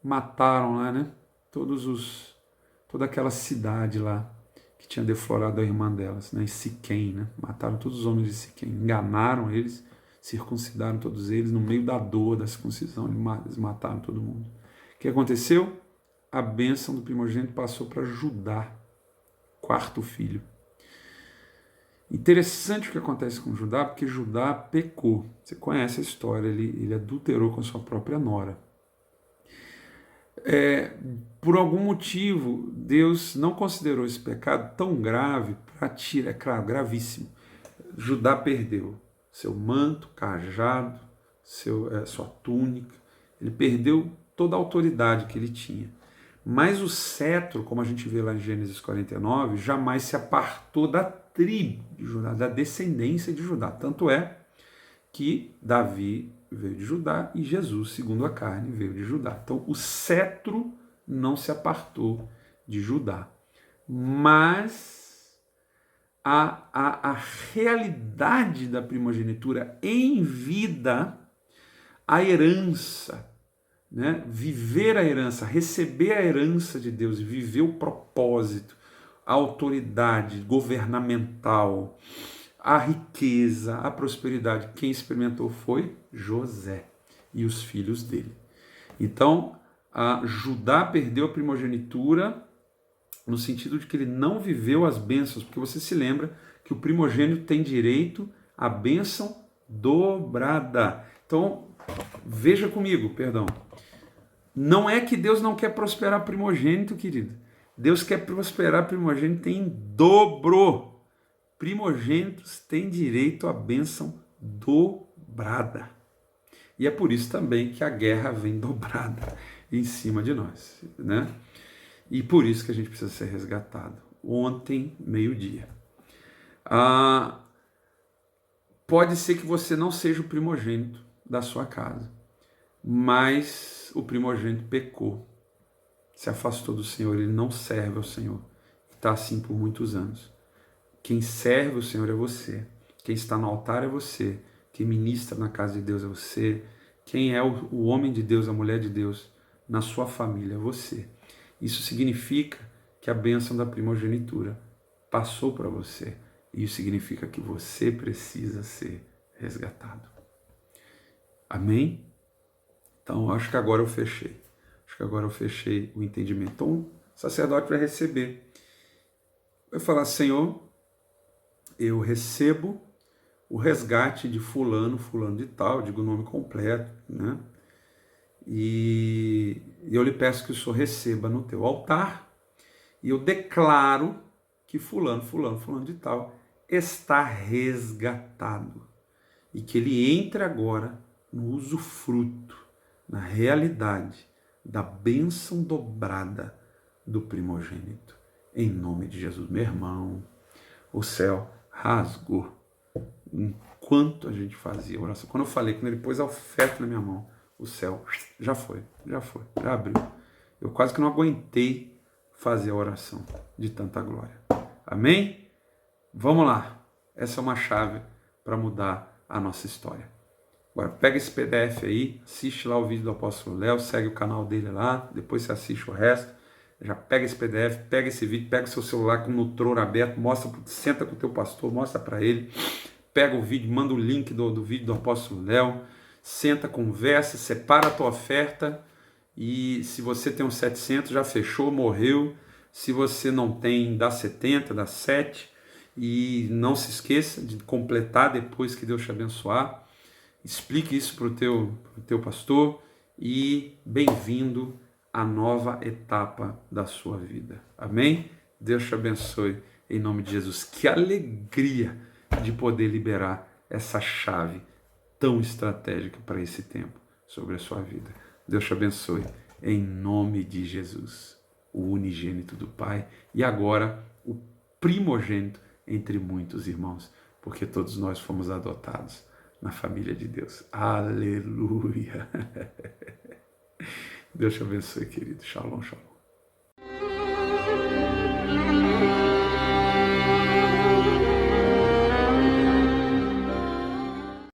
Mataram lá, né? Toda aquela cidade lá que tinha deflorado a irmã delas, né? Em Siquém, né? Mataram todos os homens de Siquém, enganaram eles, circuncidaram todos eles, no meio da dor da circuncisão, eles mataram todo mundo. O que aconteceu? A bênção do primogênito passou para Judá, quarto filho. Interessante o que acontece com Judá, porque Judá pecou. Você conhece a história, ele adulterou com a sua própria nora. Por algum motivo, Deus não considerou esse pecado tão grave para tirar, é claro, gravíssimo. Judá perdeu seu manto, cajado, sua túnica, ele perdeu toda a autoridade que ele tinha. Mas o cetro, como a gente vê lá em Gênesis 49, jamais se apartou da tribo de Judá, da descendência de Judá. Tanto é que Davi veio de Judá e Jesus, segundo a carne, veio de Judá. Então o cetro não se apartou de Judá. Mas a realidade da primogenitura em vida, a herança, né? Viver a herança, receber a herança de Deus e viver o propósito, a autoridade governamental, a riqueza, a prosperidade, quem experimentou foi José e os filhos dele. Então, Judá perdeu a primogenitura no sentido de que ele não viveu as bênçãos, porque você se lembra que o primogênito tem direito à bênção dobrada. Então, veja comigo, perdão. Não é que Deus não quer prosperar primogênito, querido. Deus quer prosperar primogênito em dobro. Primogênitos têm direito à bênção dobrada. E é por isso também que a guerra vem dobrada em cima de nós, né? E por isso que a gente precisa ser resgatado. Ontem, meio-dia. Pode ser que você não seja o primogênito da sua casa, mas o primogênito pecou, se afastou do Senhor, ele não serve ao Senhor. Está assim por muitos anos. Quem serve o Senhor é você. Quem está no altar é você. Quem ministra na casa de Deus é você. Quem é o homem de Deus, a mulher de Deus na sua família é você. Isso significa que a bênção da primogenitura passou para você. E isso significa que você precisa ser resgatado. Amém? Então, acho que agora eu fechei. Acho que agora eu fechei o entendimento. Então, o sacerdote vai receber. Vai falar, Senhor, eu recebo o resgate de fulano, fulano de tal, digo o nome completo, né? E eu lhe peço que o Senhor receba no teu altar, e eu declaro que fulano, fulano, fulano de tal está resgatado, e que ele entre agora no usufruto, na realidade da bênção dobrada do primogênito. Em nome de Jesus, meu irmão, o céu rasgou enquanto a gente fazia a oração. Quando eu falei, quando ele pôs a oferta na minha mão, o céu já abriu. Eu quase que não aguentei fazer a oração de tanta glória. Amém? Vamos lá. Essa é uma chave para mudar a nossa história. Agora, pega esse PDF aí, assiste lá o vídeo do apóstolo Léo, segue o canal dele lá, depois você assiste o resto. Já pega esse PDF, pega esse vídeo, pega o seu celular com o Nutror aberto, senta com o teu pastor, mostra para ele, pega o vídeo, manda o link do vídeo do apóstolo Léo, senta, conversa, separa a tua oferta, e se você tem uns 700, já fechou, morreu. Se você não tem, dá 70, dá 7, e não se esqueça de completar depois que Deus te abençoar. Explique isso para o teu pastor, e bem-vindo à nova etapa da sua vida. Amém? Deus te abençoe em nome de Jesus. Que alegria de poder liberar essa chave tão estratégica para esse tempo sobre a sua vida. Deus te abençoe em nome de Jesus, o unigênito do Pai e agora o primogênito entre muitos irmãos, porque todos nós fomos adotados na família de Deus. Aleluia! Deus te abençoe, querido. Shalom, shalom.